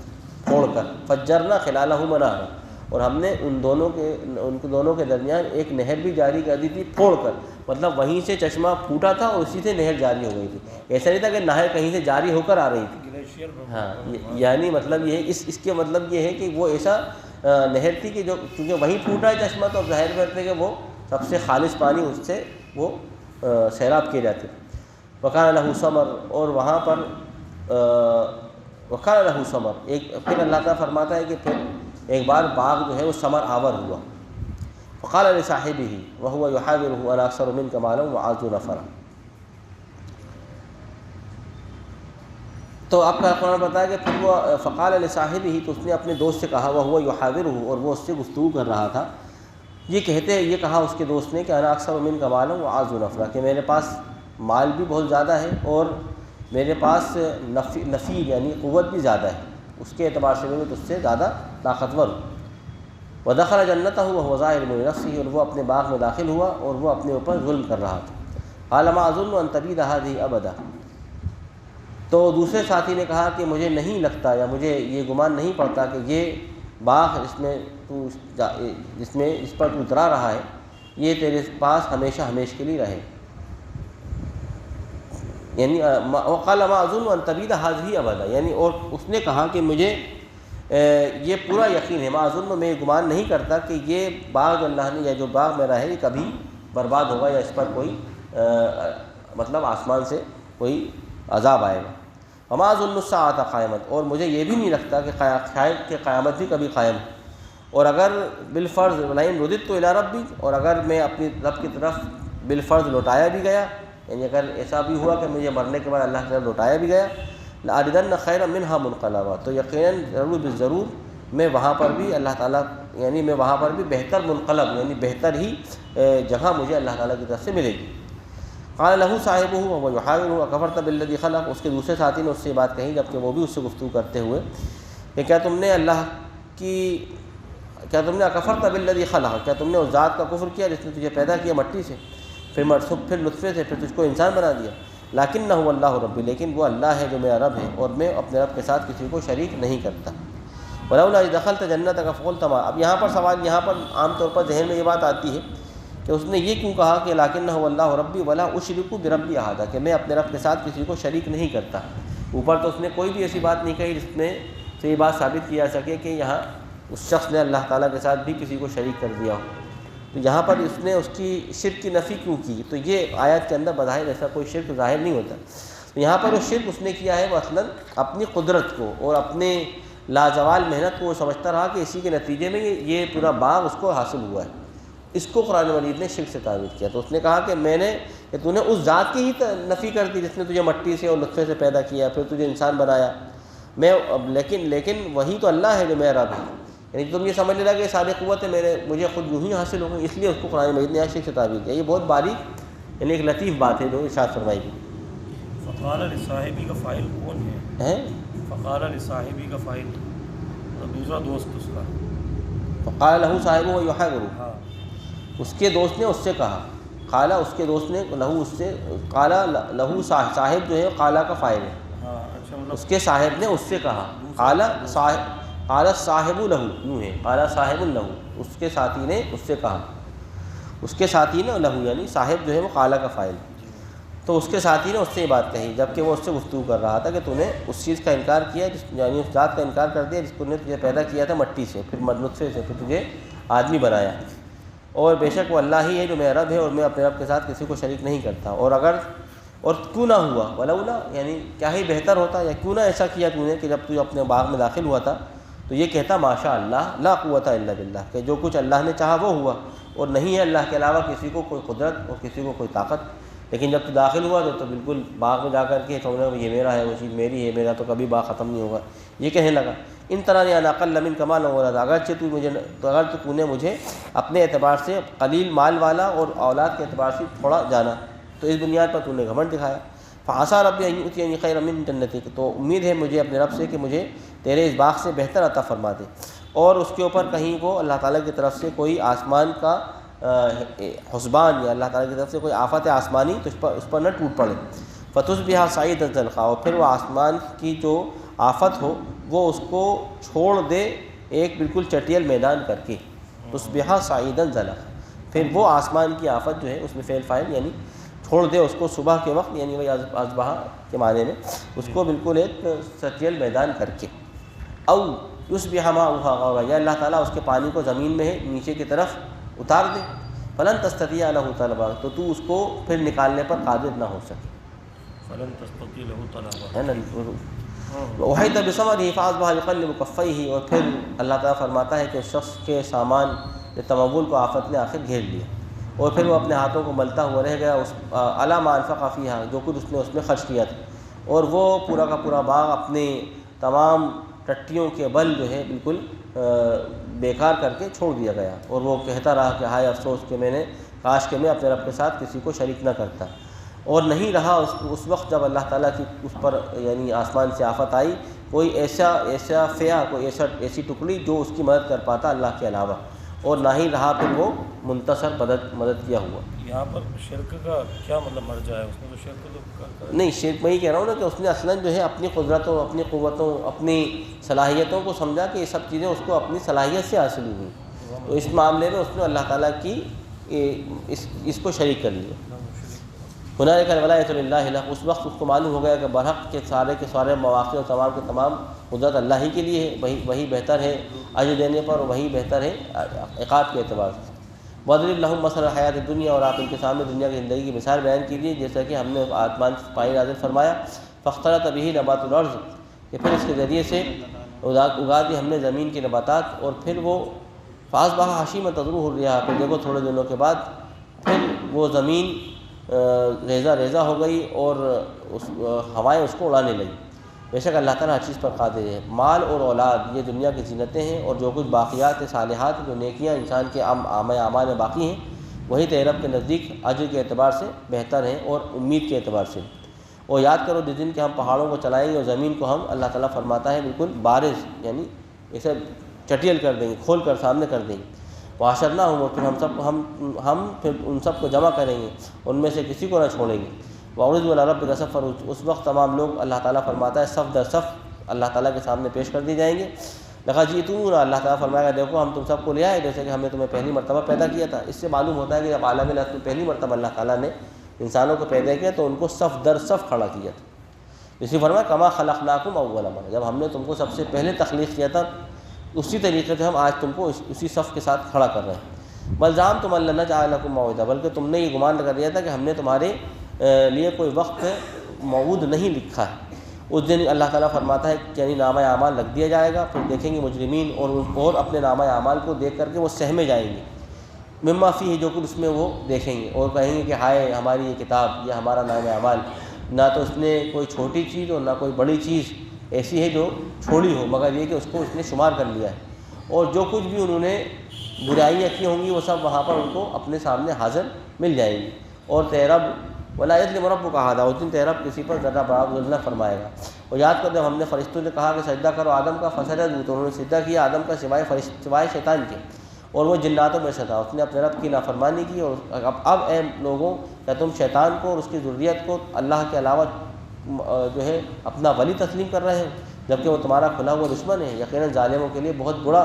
S1: پھوڑ کر، فجرنا خلالہما نہرا، اور ہم نے ان دونوں کے درمیان ایک نہر بھی جاری کر دی تھی پھوڑ کر، مطلب وہیں سے چشمہ پھوٹا تھا اور اسی سے نہر جاری ہو گئی تھی، ایسا نہیں تھا کہ نہر کہیں سے جاری ہو کر آ رہی تھی۔
S2: گلیشیئر
S1: ہاں یعنی مطلب یہ اس کے مطلب یہ ہے کہ وہ ایسا نہر تھی کہ جو چونکہ وہیں پھوٹا ہے چشمہ، تو ظاہر کرتے کہ وہ سب سے خالص پانی اس سے وہ سیراب کیے جاتے۔ وکان لہ ثمر، اور وہاں پر وکان لہ ثمر، پھر اللہ تعالیٰ فرماتا ہے کہ پھر ایک بار باغ جو ہے وہ ثمر آور ہوا۔ فقال لصاحبہ وهو يحاوره انا اکثر منک مالا واعز نفرا، تو آپ کا قرآن بتایا کہ پھر وہ فقال لصاحبہ، تو اس نے اپنے دوست سے کہا، وهو يحاوره، اور وہ اس سے گفتگو کر رہا تھا، یہ کہا اس کے دوست نے کہ انا اکثر منک مالا واعز نفرا، کہ میرے پاس مال بھی بہت زیادہ ہے اور میرے پاس نفیر یعنی قوت بھی زیادہ ہے، اس کے اعتبار سے میں تجھ سے زیادہ طاقتور ہوں۔ ودخل جنتہ وهو ظالم لنفسہ، اور وہ اپنے باغ میں داخل ہوا اور وہ اپنے اوپر ظلم کر رہا تھا۔ قال ما اظن ان تبید هذه ابدا، تو دوسرے ساتھی نے کہا کہ مجھے نہیں لگتا یا مجھے یہ گمان نہیں پڑتا کہ یہ باغ اس پر تو اترا رہا ہے یہ تیرے پاس ہمیشہ ہمیشہ کے لیے رہے، یعنی وقال ما اظن ان تبید هذه ابدا، یعنی اور اس نے کہا کہ مجھے یہ پورا یقین ہے، ما اظن میں گمان نہیں کرتا کہ یہ باغ جو اللہ نے یا جو باغ میرا ہے یہ کبھی برباد ہوگا یا اس پر کوئی مطلب آسمان سے کوئی عذاب آئے گا۔ وما اظن الساعۃ قائمۃ، اور مجھے یہ بھی نہیں لگتا کہ قیامت بھی کبھی قائم ہے، اور اگر بالفرض ولئن رددت الی ربی، اور اگر میں اپنی رب کی طرف بالفرض لوٹایا بھی گیا، یعنی اگر ایسا بھی ہوا کہ مجھے مرنے کے بعد اللہ کی طرف لوٹایا بھی گیا، لأجدن خیرا منہا منقلبا، تو یقیناً ضرور بالضرور میں وہاں پر بھی اللہ تعالیٰ یعنی میں وہاں پر بھی بہتر منقلب یعنی بہتر ہی جگہ مجھے اللہ تعالیٰ کی طرف سے ملے گی۔ قال لہ صاحبہ وهو يحاوره اکفرت بالذی خلق، اس کے دوسرے ساتھی نے اس سے بات کہی جبکہ وہ بھی اس سے گفتگو کرتے ہوئے کہ کیا تم نے اکفرت بالذی خلق، کیا تم نے اس ذات کا کفر کیا جس نے تجھے پیدا کیا مٹی سے، پھر نطفے سے، پھر تجھ کو انسان بنا دیا۔ لیکنہ اللہ ربی، لیکن وہ اللہ ہے جو میرا رب ہے اور میں اپنے رب کے ساتھ کسی کو شریک نہیں کرتا۔ ولولا اذ دخلت جنتک فقلت ما، اب یہاں پر سوال یہاں پر عام طور پر ذہن میں یہ بات آتی ہے کہ اس نے یہ کیوں کہا کہ لیکنہ اللہ ربی ولا اشرک بربی احدا، کہ میں اپنے رب کے ساتھ کسی کو شریک نہیں کرتا۔ اوپر تو اس نے کوئی بھی ایسی بات نہیں کہی جس میں سے یہ بات ثابت کی جا سکے کہ یہاں اس شخص نے اللہ تعالیٰ کے ساتھ بھی کسی کو شریک کر دیا ہو، تو یہاں پر اس نے اس کی شرک کی نفی کیوں کی؟ تو یہ آیت کے اندر بظاہر ایسا کوئی شرک ظاہر نہیں ہوتا، تو یہاں پر وہ شرک اس نے کیا ہے وہ اصلاً اپنی قدرت کو اور اپنے لازوال محنت کو وہ سمجھتا رہا کہ اسی کے نتیجے میں یہ پورا باغ اس کو حاصل ہوا ہے، اس کو قرآن مجید نے شرک سے تعبیر کیا۔ تو اس نے کہا کہ تو نے اس ذات کی ہی نفی کر دی جس نے تجھے مٹی سے اور نطفے سے پیدا کیا، پھر تجھے انسان بنایا، لیکن وہی تو اللہ ہے جو میرا رب ہے، یعنی تم یہ سمجھ لے رہا کہ ساری قوت ہے مجھے خود یوں ہی حاصل ہو گئی، اس لیے اس کو قرآن مجید نے شرک سے تعبیر کیا۔ یہ بہت باریک یعنی ایک لطیف بات ہے جو ارشاد فرمائی گئی۔
S2: فقال لصاحبی کا فاعل کون ہے؟ فقال لصاحبی کا فاعل دوسرا دوست اس کا،
S1: فقال لہ صاحبہ یحاورہ،
S2: ہاں
S1: اس کے دوست نے اس سے کہا، قالا اس کے دوست نے لہو اس سے، قالا لہو صاحب جو ہے قالا کا فاعل ہے،
S2: ہاں اچھا مطلب
S1: اس کے صاحب نے اس سے کہا، قال صاحب لہو یوں ہے، قال صاحب لہو، اس کے ساتھی نے اس سے کہا، اس کے ساتھی نے لہو یعنی صاحب جو ہے وہ قالا کا فاعل، تو اس کے ساتھی نے اس سے یہ بات کہی جبکہ وہ اس سے گفتگو کر رہا تھا کہ تو نے اس چیز کا انکار کیا یعنی اس ذات کا انکار کر دیا جس کو نے تجھے پیدا کیا تھا مٹی سے، پھر نطفے سے، پھر تجھے آدمی بنایا، اور بے شک وہ اللہ ہی ہے جو میرا رب ہے اور میں اپنے رب کے ساتھ کسی کو شریک نہیں کرتا، اور کیوں نہ ہوا ولولا یعنی کیا ہی بہتر ہوتا یا کیوں نہ ایسا کیا تو نے کہ جب تو اپنے باغ میں داخل ہوا تھا تو یہ کہتا ماشاء اللہ لا قوت الا باللہ، کہ جو کچھ اللہ نے چاہا وہ ہوا اور نہیں ہے اللہ کے علاوہ کسی کو کوئی قدرت اور کسی کو کوئی طاقت، لیکن جب تو داخل ہوا تو بالکل باغ میں جا کر کے تو یہ میرا ہے، وہ چیز میری ہے، میرا تو کبھی باغ ختم نہیں ہوگا، یہ کہنے لگا۔ ان طرح انا اقل من کمال اولاد، اگرچہ تو نے مجھے اپنے اعتبار سے قلیل مال والا اور اولاد کے اعتبار سے تھوڑا جانا، تو اس بنیاد پر تو نے گھمنڈ دکھایا۔ فعسیٰ ربی ان یؤتینی خیرا من جنتک، تو امید ہے مجھے اپنے رب سے کہ مجھے تیرے اس باغ سے بہتر عطا فرما دے، اور اس کے اوپر کہیں کو اللہ تعالیٰ کی طرف سے کوئی آسمان کا حسبان یا اللہ تعالیٰ کی طرف سے کوئی آفت آسمانی تو اس پر نہ ٹوٹ پڑے۔ فتصبح صعیدا زلقا، اور پھر وہ آسمان کی جو آفت ہو وہ اس کو چھوڑ دے ایک بالکل چٹیل میدان کر کے، تصبح صعیدا زلقا، پھر وہ آسمان کی آفت جو ہے اس میں فعل فاعل یعنی چھوڑ دے اس کو صبح کے وقت، یعنی وہی اصبح کے معنی میں، اس کو بالکل ایک چٹیل میدان کر کے، او یصبح ماؤها غورا، یا اللہ تعالیٰ اس کے پانی کو زمین میں نیچے کی طرف اتار دے، فلن تستطیع له طلبا، تو تو اس کو پھر نکالنے پر قادر نہ ہو سکے،
S2: فلن تستطيع له طلبا،
S1: ہے نا۔ وحیط بثمره فاصبح یقلب کفیہ، اور پھر اللہ تعالیٰ فرماتا ہے کہ اس شخص کے سامان تمول کو آفت نے آخر گھیر لیا، اور پھر وہ اپنے ہاتھوں کو ملتا ہوا رہ گیا، اس علی ما انفق فیہا، جو کچھ اس نے اس میں خرچ کیا تھا، اور وہ پورا کا پورا باغ اپنے تمام ٹٹیوں کے بل جو ہے بالکل بیکار کر کے چھوڑ دیا گیا، اور وہ کہتا رہا کہ ہائے افسوس کہ میں نے کاش کہ میں اپنے رب کے ساتھ کسی کو شریک نہ کرتا، اور نہیں رہا اس وقت جب اللہ تعالیٰ کی اس پر یعنی آسمان سے آفت آئی کوئی ایسا فیا، کوئی ایسی ٹکڑی جو اس کی مدد کر پاتا اللہ کے علاوہ، اور نہ ہی رہا پھر وہ منتصر مدد کیا ہوا۔
S2: یہاں پر شرک کا کیا مطلب مرجع ہے؟ اس نے تو شرک تو
S1: نہیں، شرک میں ہی کہہ رہا ہوں نا کہ اس نے اصلاً جو ہے اپنی قدرتوں، اپنی قوتوں، اپنی صلاحیتوں کو سمجھا کہ یہ سب چیزیں اس کو اپنی صلاحیت سے حاصل ہوئی، تو اس معاملے میں اس نے اللہ تعالیٰ کی اس کو شریک کر لیا۔ ہنالک الولایۃ للہ، اس وقت اس کو معلوم ہو گیا کہ برحق کے سارے مواقع اور تمام کے تمام قدرت اللہ ہی کے لیے ہے، وہی بہتر ہے اجر دینے پر، اور وہی بہتر ہے عقاب کے اعتبار سے۔ وَاضْرِبْ لَهُم مَثَلَ الْحَيَاةِ الدُّنْيَا، اور آپ ان کے سامنے دنیا کی زندگی کی مثال بیان کیجیے، جیسا کہ ہم نے آسمان پانی نازل فرمایا، فاختلط بِهِ نبات الارض، کہ پھر اس کے ذریعے سے اگا دی ہم نے زمین کے نباتات، اور پھر وہ فَأَصْبَحَ حَشِيمًا تَذْرُوهُ الرِّياحُ، پھر دیکھو تھوڑے دنوں کے بعد پھر وہ زمین ریزہ ہو گئی اور ہوائیں اس کو اڑانے لگی۔ بے شک اللہ تعالیٰ ہر چیز پر قادر ہے۔ مال اور اولاد یہ دنیا کی زینتیں ہیں، اور جو کچھ باقیات صالحات، جو نیکیاں انسان کے اعمال میں باقی ہیں، وہی تیرے رب کے نزدیک اجر کے اعتبار سے بہتر ہیں اور امید کے اعتبار سے۔ اور یاد کرو جس دن کہ ہم پہاڑوں کو چلائیں گے اور زمین کو ہم، اللہ تعالیٰ فرماتا ہے بالکل بارز، یعنی اسے چٹیل کر دیں گے، کھول کر سامنے کر دیں گے۔ وحشرناہم، اور پھر ہم پھر ان سب کو جمع کریں گے، ان میں سے کسی کو نہ چھوڑیں گے۔ وعرضوا علی ربک صفا، اس وقت تمام لوگ اللہ تعالیٰ فرماتا ہے صف در صف اللہ تعالیٰ کے سامنے پیش کر دی جائیں گے۔ لقد جئتمونا، اللہ تعالیٰ فرمائے گا دیکھو ہم تم سب کو لے آئے جیسے کہ ہم نے تمہیں پہلی مرتبہ پیدا کیا تھا۔ اس سے معلوم ہوتا ہے کہ جب عالم الارض میں پہلی مرتبہ اللہ تعالیٰ نے انسانوں کو پیدا کیا تو ان کو صف در صف کھڑا کیا تھا۔ اسی فرمایا کما خلقناکم اول مرہ، جب ہم نے تم کو سب سے پہلے تخلیق کیا تھا اسی طریقے سے ہم آج تم کو اسی صف کے ساتھ کھڑا کر رہے ہیں۔ بل زعمتم ان لن نجعل لکم موعدا، بلکہ تم نے یہ گمان کر لیا تھا کہ ہم نے تمہارے لیے کوئی وقت موعود نہیں لکھا ہے۔ اس دن اللہ تعالیٰ فرماتا ہے کہ یعنی نامہ اعمال رکھ دیا جائے گا، پھر دیکھیں گے مجرمین اور اپنے نامہ اعمال کو دیکھ کر کے وہ سہمے جائیں گے، مما فیہ، جو کچھ اس میں وہ دیکھیں گے، اور کہیں گے کہ ہائے ہماری یہ کتاب، یہ ہمارا نامہ اعمال، نہ تو اس نے کوئی چھوٹی چیز اور نہ کوئی بڑی چیز ایسی ہے جو چھوڑی ہو، مگر یہ کہ اس کو اس نے شمار کر لیا ہے، اور جو کچھ بھی انہوں نے برائیاں کی ہوں گی وہ سب وہاں پر ان کو اپنے سامنے حاضر مل جائیں گی۔ اور تیرا ولا یظلم ربک احدا، اس دن تیرا کسی پر ذرہ برابر ظلم نہ فرمائے گا۔ اور یاد کر جب ہم نے فرشتوں سے کہا کہ سجدہ کرو آدم کا، فسجدوا، تو انہوں نے سجدہ کیا آدم کا سوائے شیطان کے، اور وہ جناتوں میں سے تھا، اس نے اپنے رب کی نافرمانی کی۔ اور اب اے لوگوں، کیا تم شیطان کو اور اس کی ذریت کو اللہ کے علاوہ جو ہے اپنا ولی تسلیم کر رہے ہو، جبکہ وہ تمہارا کھلا ہوا دشمن ہے؟ یقیناً ظالموں کے لیے بہت برا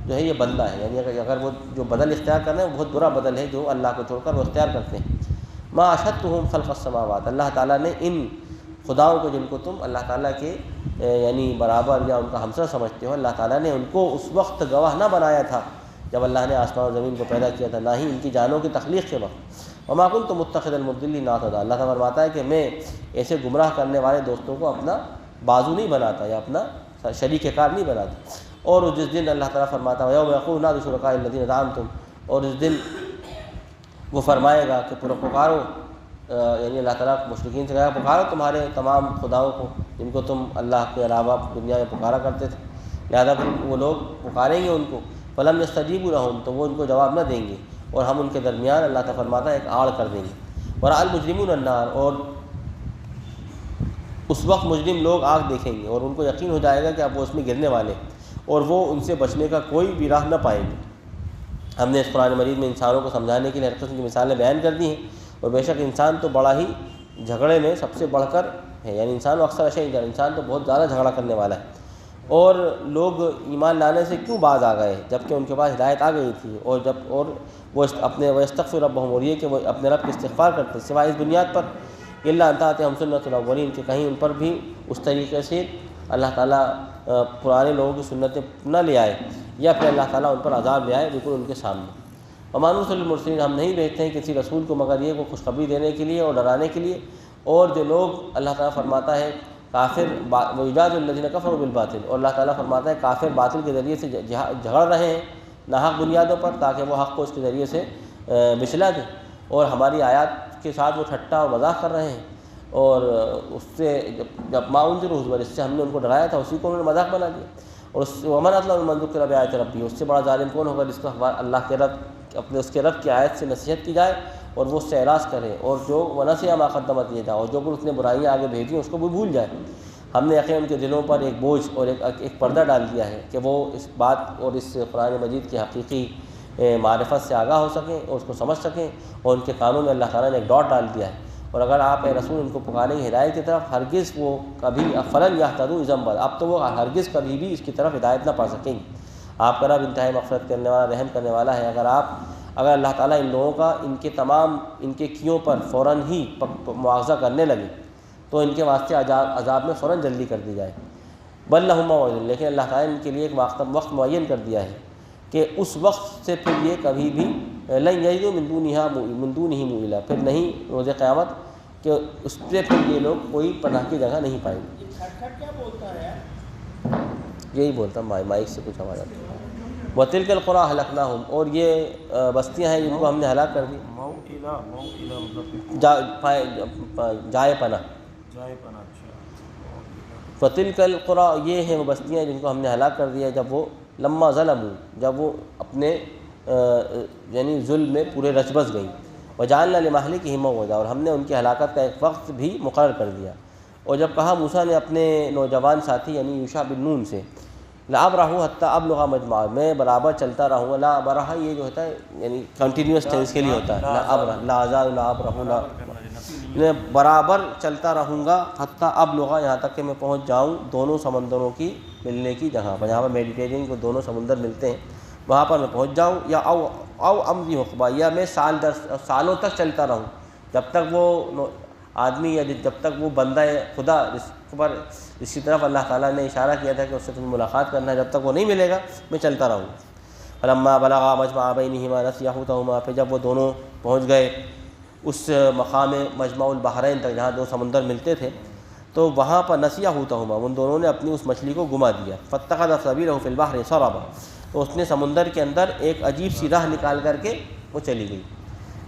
S1: جو ہے یہ بدلہ ہے، یعنی اگر وہ جو بدل اختیار کر رہے ہیں وہ بہت برا بدل ہے جو اللہ کو چھوڑ کر وہ اختیار کرتے ہیں۔ ما اشہدتہم خلق السماوات، اللہ تعالیٰ نے ان خداؤں کو جن کو تم اللہ تعالیٰ کے یعنی برابر یا ان کا ہمسر سمجھتے ہو، اللہ تعالیٰ نے ان کو اس وقت گواہ نہ بنایا تھا جب اللہ نے آسمان و زمین کو پیدا کیا تھا، نہ ہی ان کی جانوں کی تخلیق کے وقت۔ وما کنت متخذ المضلین عضدا، اللہ تعالیٰ فرماتا ہے کہ میں ایسے گمراہ کرنے والے دوستوں کو اپنا بازو نہیں بناتا یا اپنا شریک کار نہیں بناتا۔ اور جس دن اللہ تعالیٰ فرماتا ہے یوم یقول نادوا شرکاء الذین زعمتم، اور اس دن وہ فرمائے گا کہ پکارو، یعنی اللہ تعالیٰ مشرکین سے کہا پکارو تمہارے تمام خداؤں کو جن کو تم اللہ کے علاوہ دنیا میں پکارا کرتے تھے، لہذا پھر وہ لوگ پکاریں گے ان کو، فلم یستجیبوا لہم، تو وہ ان کو جواب نہ دیں گے، اور ہم ان کے درمیان اللہ تعالیٰ فرماتا ہے ایک آڑ کر دیں گے۔ ورأى المجرمون النار، اور اس وقت مجرم لوگ آگ دیکھیں گے اور ان کو یقین ہو جائے گا کہ اب وہ اس میں گرنے والے، اور وہ ان سے بچنے کا کوئی بھی راہ نہ پائیں گے۔ ہم نے اس قرآن مجید میں انسانوں کو سمجھانے کے لیے ہر قسم کی مثالیں بیان کر دی ہیں، اور بے شک انسان تو بڑا ہی جھگڑے میں سب سے بڑھ کر ہے، یعنی انسان اکثر انسان تو بہت زیادہ جھگڑا کرنے والا ہے، اور لوگ ایمان لانے سے کیوں باز آ گئے جبکہ ان کے پاس ہدایت آ گئی تھی، اور وہ اپنے ویستغفر ربہم، اور یہ کہ وہ اپنے رب کی استغفار کرتے سوائے اس بنیاد پر الا ان تأتیہم سنۃ الاولین، کہ کہیں ان پر بھی اس طریقے سے اللہ تعالیٰ پرانے لوگوں کی سنتیں نہ لے آئے، یا پھر اللہ تعالیٰ ان پر عذاب لے آئے بالکل ان کے سامنے۔ وما نرسل المرسلین، ہم نہیں بھیجتے ہیں کسی رسول کو مگر یہ کو خوشخبری دینے کے لیے اور ڈرانے کے لیے، اور جو لوگ اللہ تعالیٰ فرماتا ہے کافر وَيُجَادِلُ الَّذِينَ كَفَرُوا بِالْبَاطِلِ، اور اللہ تعالیٰ فرماتا ہے کافر باطل کے ذریعے سے جھگڑ رہے ہیں ناحق بنیادوں پر تاکہ وہ حق کو اس کے ذریعے سے مچلا دیں، اور ہماری آیات کے ساتھ وہ ٹھٹا اور مذاق کر رہے ہیں، اور اس سے جب ما انذروا، اس سے ہم نے ان کو ڈرایا تھا اسی کو انہوں نے مذاق بنا دیا، اور ومن اظلم ممن ذکر بآیات ربہ، اس سے بڑا ظالم کون ہوگا جس کو اللہ کے رب اپنے اس کے رب کی آیت سے نصیحت کی جائے اور وہ اس سے اعراض کرے، اور جو ونسیٰ ما قدمت یداہ، اور جو کچھ اس نے برائیاں آگے بھیجی اس کو بھی بھول جائے۔ ہم نے یقین ان کے دلوں پر ایک بوجھ اور ایک پردہ ڈال دیا ہے کہ وہ اس بات اور اس قرآن مجید کی حقیقی معرفت سے آگاہ ہو سکیں اور اس کو سمجھ سکیں، اور ان کے کانوں میں اللہ تعالیٰ نے ایک ڈاٹ ڈال دیا ہے، اور اگر آپ اے رسول ان کو پکاریں گے ہدایت کی طرف، ہرگز وہ کبھی فلن یہتدوا اذا ابدا، اب تو وہ ہرگز کبھی بھی اس کی طرف ہدایت نہ پا سکیں گے۔ آپ کا رب انتہائی مغفرت کرنے والا رحم کرنے والا ہے۔ اگر اللہ تعالیٰ ان لوگوں کا ان کے کیوں پر فوراً ہی مواخذہ کرنے لگے تو ان کے واسطے عذاب میں فوراً جلدی کر دی جائے۔ بل لہم موعد، لیکن اللہ تعالیٰ نے ان کے لیے ایک وقت معین کر دیا ہے کہ اس وقت سے پھر یہ کبھی بھی لن یجدوا من دونہ موئلا، پھر نہیں روز قیامت کہ اس سے پھر یہ لوگ کوئی پناہ کی جگہ نہیں پائیں گے۔
S3: کیا بولتا ہے؟
S1: یہی بولتا مائک سے کچھ آواز آتی ہے۔ وَتِلْكَ الْقُرَىٰ أَهْلَكْنَاهُمْ، اور یہ بستیاں ہیں جن کو ہم نے ہلاک کر دی،
S2: موئلہ مطلب
S1: جائے پناہ،
S2: جائے پناہ۔
S1: وَتِلْكَ الْقُرَىٰ، یہ ہیں وہ بستیاں جن کو ہم نے ہلاک کر دیا جب وہ لما ظلموا، جب وہ اپنے یعنی ظلم میں پورے رچ بس گئیں۔ وَجَعَلْنَا لِمَهْلِكِهِم مَّوْعِدًا، اور ہم نے ان کی ہلاکت کا ایک وقت بھی مقرر کر دیا۔ اور جب کہا موسیٰ نے اپنے نوجوان ساتھی یعنی یوشع بن نون سے، لَأَبْرَحُ حَتَّىٰ أَبْلُغَ مَجْمَعَ، میں برابر چلتا رہوں گا، لا برح یہ جو ہوتا ہے یعنی کنٹینیوس ٹینس کے لیے ہوتا ہے، لا ابرح لا ازال لا ابرح لا، میں برابر چلتا رہوں گا حتیٰ ابلغ، یہاں تک کہ میں پہنچ جاؤں دونوں سمندروں کی ملنے کی جگہ پر، جہاں پر میڈیٹرینین کو دونوں سمندر ملتے ہیں وہاں پر میں پہنچ جاؤں، یا او امضی حقبہ، یا میں سالوں تک چلتا رہوں، جب تک وہ آدمی یا جب تک وہ بندہ خدا جس کی طرف اللہ تعالیٰ نے اشارہ کیا تھا کہ اس سے تمہیں ملاقات کرنا ہے، جب تک وہ نہیں ملے گا میں چلتا رہوں۔ فلما بلغا مجمع بینہما نسیا حوتہما، پھر جب وہ دونوں پہنچ گئے اس مقام مجمع البحرین تک جہاں دو سمندر ملتے تھے، تو وہاں پر نسیا حوتہما، ان دونوں نے اپنی اس مچھلی کو گما دیا۔ فاتخذ سبیلہ فی البحر سربا، تو اس نے سمندر کے اندر ایک عجیب سی راہ نکال کر کے وہ چلی گئی۔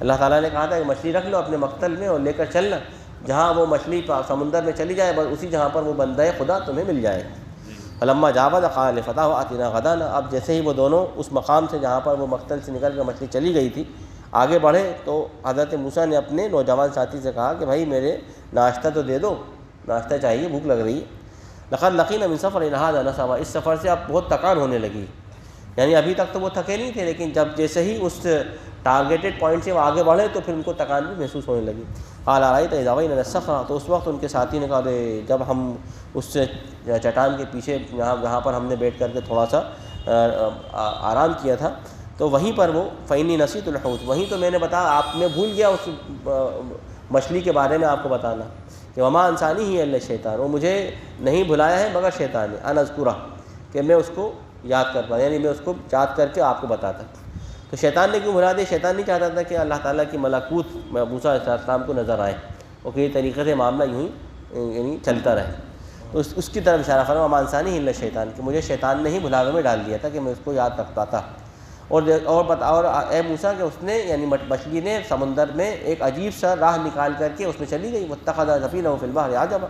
S1: اللہ تعالیٰ نے کہا تھا کہ مچھلی رکھ لو اپنے مقتل میں اور لے کر چلنا، جہاں وہ مچھلی سمندر میں چلی جائے بس اسی جہاں پر وہ بندہ خدا تمہیں مل جائے گا۔ فلما جاوز قال لفتاه آتنا غدانا، اب جیسے ہی وہ دونوں اس مقام سے جہاں پر وہ مقتل سے نکل کر مچھلی چلی گئی تھی آگے بڑھے، تو حضرت موسیٰ نے اپنے نوجوان ساتھی سے کہا کہ بھائی میرے ناشتہ تو دے دو، ناشتہ چاہیے، بھوک لگ رہی ہے۔ لقد لقینا من سفرنا هذا نصبا، اس سفر سے اب بہت تھکان ہونے لگی، یعنی ابھی تک تو وہ تھکے نہیں تھے لیکن جب جیسے ہی اس ٹارگیٹڈ پوائنٹ سے وہ آگے بڑھے تو پھر ان کو تھکان بھی محسوس ہونے لگی۔ قال ارأيت إذا وينا الصخرة، تو اس وقت ان کے ساتھی نے کہا جب ہم اس چٹان کے پیچھے جہاں پر ہم نے بیٹھ کر کے تھوڑا سا آرام کیا تھا تو وہیں پر وہ فإني نسيت الحوت، وہیں تو میں نے آپ نے بھول گیا اس مچھلی کے بارے میں آپ کو بتانا کہ وما انسانی الا الشیطان، وہ مجھے نہیں بھلایا ہے مگر شیطان نے، ان اذکرہ، کہ میں اس کو یاد کر پاؤں، یعنی میں اس کو یاد کر کے آپ کو بتاتا۔ تو شیطان نے کیوں بھلا دیا؟ شیطان نہیں چاہتا تھا کہ اللہ تعالیٰ کی ملکوت موسیٰ علیہ السلام کو نظر آئے، اور کہ یہ طریقے سے معاملہ یوں ہی یعنی چلتا رہے، تو اس کی طرف اشارہ فرمایا وما انسانی الا الشیطان، کہ مجھے شیطان نے ہی بھلاوے میں ڈال دیا تھا کہ میں اس کو یاد رکھتا تھا۔ اور اے موسیٰ کہ اس نے یعنی مچھلی نے سمندر میں ایک عجیب سا راہ نکال کر کے اس میں چلی گئی، واتخذ سفینہ فی البحر عجبا،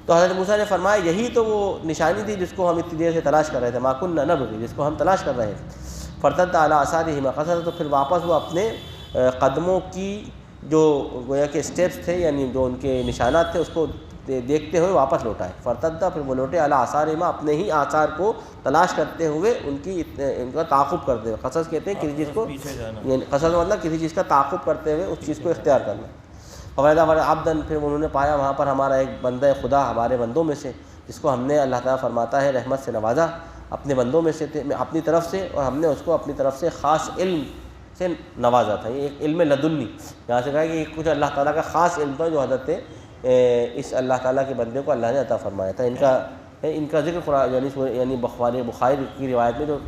S1: تو حضرت موسیٰ نے فرمایا یہی تو وہ نشانی تھی جس کو ہم اتنی دیر سے تلاش کر رہے تھے، ما کنا نبغی، جس کو ہم تلاش کر رہے تھے۔ فرتد علی آثارہما قصصا، تو پھر واپس وہ اپنے قدموں کی جو گویا کہ اسٹیپس تھے یعنی جو ان کے نشانات تھے اس کو دیکھتے ہوئے واپس لوٹائے۔ فرتد، پھر وہ لوٹے علی آثارہما، اپنے ہی آثار کو تلاش کرتے ہوئے ان کا تعاقب کرتے ہوئے، قصص کہتے ہیں کسی چیز کو، یعنی قصص مطلب کسی چیز کا تعاقب کرتے ہوئے اس چیز کو اختیار کرنا۔ فویدا ور عبدن، پھر انہوں نے پایا وہاں پر ہمارا ایک بندہ خدا ہمارے بندوں میں سے، جس کو ہم نے، اللہ تعالیٰ فرماتا ہے، رحمت سے نوازا اپنے بندوں میں سے اپنی طرف سے، اور ہم نے اس کو اپنی طرف سے خاص علم سے نوازا تھا۔ یہ ایک علم لدنی، یہاں سے کہا کہ یہ کچھ اللہ تعالیٰ کا خاص علم تھا جو حضرت اس اللہ تعالیٰ کے بندے کو اللہ نے عطا فرمایا تھا۔ ان کا ذکر قرآن یعنی بخاری کی روایت میں جو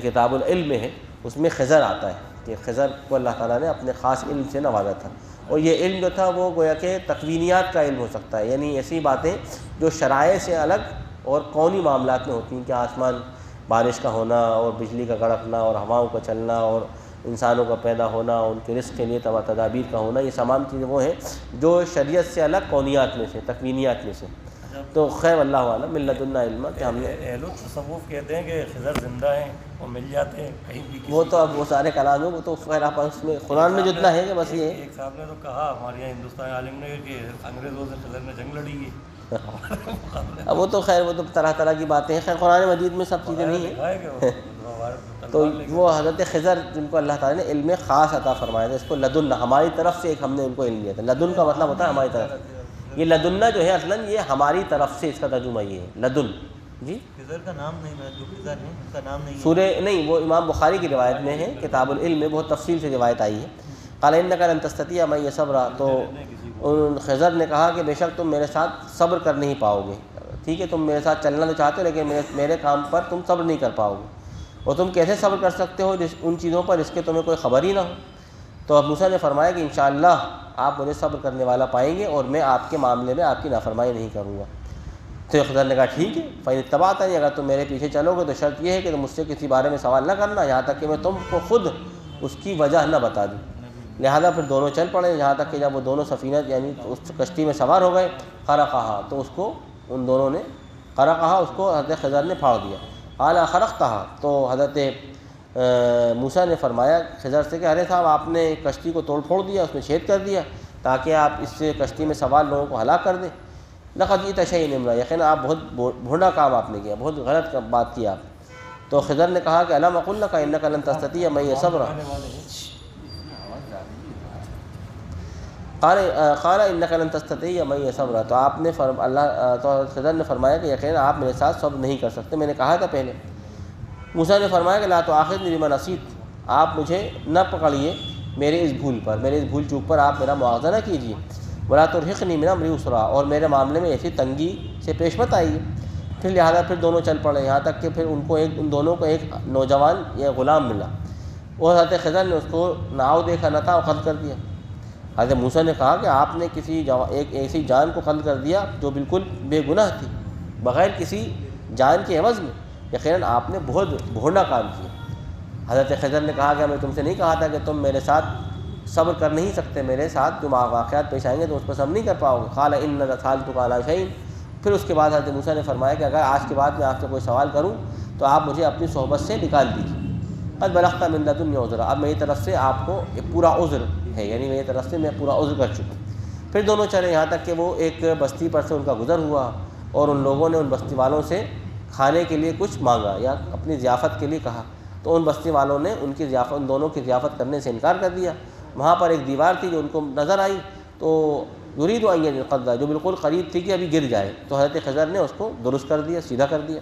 S1: کتاب العلم میں ہے، اس میں خضر آتا ہے کہ خضر کو اللہ تعالیٰ نے اپنے خاص علم سے نوازا تھا، اور یہ علم جو تھا وہ گویا کہ تکوینیات کا علم ہو سکتا ہے، یعنی ایسی باتیں جو شرائع سے الگ اور کونی معاملات میں ہوتی ہیں، کہ آسمان بارش کا ہونا اور بجلی کا کڑکنا اور ہواؤں کا چلنا اور انسانوں کا پیدا ہونا، ان کے رزق کے لیے تدابیر کا ہونا، یہ تمام چیزیں وہ ہیں جو شریعت سے الگ کونیات میں سے، تکوینیات میں سے۔ تو خیر اللہ عالم من لدنا علم کہ ہم نے
S2: اہل التصوف کہتے ہیں کہ خضر زندہ ہیں اور مل جاتے ہیں کہیں بھی،
S1: وہ تو اب وہ سارے کلام ہیں، وہ تو خیر آپ اس میں قرآن میں جتنا ہے کہ بس یہ ہے۔
S2: ایک صاحب نے تو کہا ہمارے یہاں ہندوستان عالم نے کہ انگریزوں سے خضر نے جنگ لڑی ہے۔
S1: اب وہ تو خیر وہ تو طرح طرح کی باتیں ہیں، خیر قرآن مجید میں سب چیزیں نہیں ہیں۔ تو وہ حضرت خضر جن کو اللہ تعالیٰ نے علم خاص عطا فرمایا تھا، اس کو لدن، ہماری طرف سے ایک ہم نے ان کو علم دیا تھا۔ لدن کا مطلب ہوتا ہے ہماری طرف، یہ لدنا جو ہے اصلاً یہ ہماری طرف سے، اس کا ترجمہ یہ ہے لدن۔ جی
S3: خضر کا نام نہیں ہے، جو خضر ہیں ان کا نام نہیں ہے،
S1: سورہ نہیں، وہ امام بخاری کی روایت میں ہے، کتاب العلم میں بہت تفصیل سے روایت آئی ہے۔ قال انک لن تستطیع معی صبرا، تو ان خضر نے کہا کہ بے شک تم میرے ساتھ صبر کر نہیں پاؤ گے، ٹھیک ہے تم میرے ساتھ چلنا تو چاہتے ہو لیکن میرے کام پر تم صبر نہیں کر پاؤ گے، اور تم کیسے صبر کر سکتے ہو ان چیزوں پر جس کے تمہیں کوئی خبر ہی نہ ہو۔ تو اب موسیٰ نے فرمایا کہ انشاءاللہ آپ مجھے صبر کرنے والا پائیں گے اور میں آپ کے معاملے میں آپ کی نافرمانی نہیں کروں گا۔ تو خضر نے کہا ٹھیک ہے، فَإِنِ اتَّبَعْتَنِي، اگر تم میرے پیچھے چلو گے تو شرط یہ ہے کہ تم مجھ سے کسی بارے میں سوال نہ کرنا یہاں تک کہ میں تم کو خود اس کی وجہ نہ بتا دوں۔ لہذا پھر دونوں چل پڑے، یہاں تک کہ جب وہ دونوں سفینہ یعنی اس کشتی میں سوار ہو گئے، خرقہا، تو اس کو ان دونوں نے خرقہا، اس کو حضرت خضر نے پھاڑ دیا۔ قال خرقتہا، تو حضرت موسیٰ نے فرمایا خضر سے کہ ارے صاحب آپ نے کشتی کو توڑ پھوڑ دیا، اس میں چھید کر دیا تاکہ آپ اس سے کشتی میں سوار لوگوں کو ہلاک کر دیں۔ لقد جئت شیئا امرا، یقینا آپ بہت بھونڈا کام آپ نے کیا، بہت غلط بات کی آپ۔ تو خضر نے کہا کہ الم اقل لک انک لن تستطیع معی صبرا، قال انک لن تستطیع معی صبرا، تو آپ نے تو خضر نے فرمایا کہ یقینا آپ میرے ساتھ صبر نہیں کر سکتے، میں نے کہا تھا پہلے۔ موسیٰ نے فرمایا کہ لا تؤاخذنی بما نسیت، آپ مجھے نہ پکڑیے میرے اس بھول پر، میرے اس بھول چوک پر آپ میرا مواخذہ نہ کیجیے۔ ولا ترہقنی من امری عسرا، اور میرے معاملے میں ایسی تنگی سے پیش مت آئیے۔ پھر لہٰذا پھر دونوں چل پڑے، یہاں تک کہ پھر ان دونوں کو ایک نوجوان یا غلام ملا، اور حضرت خضر نے اس کو ناؤ دیکھا نہ تھا اور قتل کر دیا۔ حضرت موسیٰ نے کہا کہ آپ نے ایک ایسی جان کو قتل کر دیا جو بالکل بے گناہ تھی، بغیر کسی جان کے عوض میں، یقیناً آپ نے بہت بھونڈا کام کیا۔ حضرت خضر نے کہا کہ میں تم سے نہیں کہا تھا کہ تم میرے ساتھ صبر کر نہیں سکتے، میرے ساتھ جو واقعات پیش آئیں گے تو اس پر صبر نہیں کر پاؤ گے۔ قال ان سألتک علی شیء، پھر اس کے بعد حضرت موسیٰ نے فرمایا کہ اگر آج کے بعد میں آپ سے کوئی سوال کروں تو آپ مجھے اپنی صحبت سے نکال دیجیے۔ قد بلغت من لدنی عذرا، اب میری طرف سے آپ کو ایک پورا عذر ہے، یعنی میری طرف سے میں پورا عذر کر چکا ہوں۔ پھر دونوں چلے یہاں تک کہ وہ ایک بستی پر سے ان کا گزر ہوا، اور ان لوگوں نے ان بستی والوں سے کھانے کے لیے کچھ مانگا یا اپنی ضیافت کے لیے کہا، تو ان بستی والوں نے ان دونوں کی ضیافت کرنے سے انکار کر دیا۔ وہاں پر ایک دیوار تھی جو ان کو نظر آئی، تو یرید ان ينقض، جو بالکل قریب تھی کہ ابھی گر جائے، تو حضرت خضر نے اس کو درست کر دیا، سیدھا کر دیا۔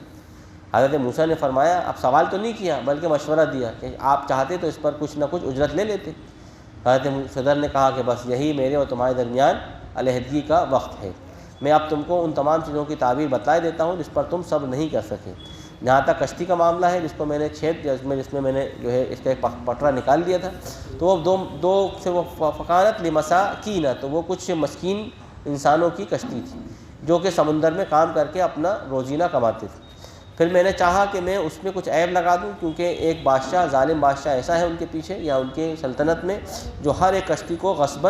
S1: حضرت موسیٰ نے فرمایا، اب سوال تو نہیں کیا بلکہ مشورہ دیا کہ آپ چاہتے تو اس پر کچھ نہ کچھ اجرت لے لیتے۔ حضرت خضر نے کہا کہ بس یہی میرے اور تمہارے درمیان علیحدگی کا وقت ہے، میں اب تم کو ان تمام چیزوں کی تعبیر بتلا دیتا ہوں جس پر تم صبر نہیں کر سکے۔ جہاں تک کشتی کا معاملہ ہے، جس کو میں نے جس میں میں نے جو ہے اس کا ایک پٹرا نکال دیا تھا، تو وہ دو سے وہ فقانت لمساکین، تو وہ کچھ مسکین انسانوں کی کشتی تھی جو کہ سمندر میں کام کر کے اپنا روزینہ کماتے تھے۔ پھر میں نے چاہا کہ میں اس میں کچھ عیب لگا دوں، کیونکہ ایک بادشاہ، ظالم بادشاہ ایسا ہے ان کے پیچھے یا ان کے سلطنت میں جو ہر ایک کشتی کو غصب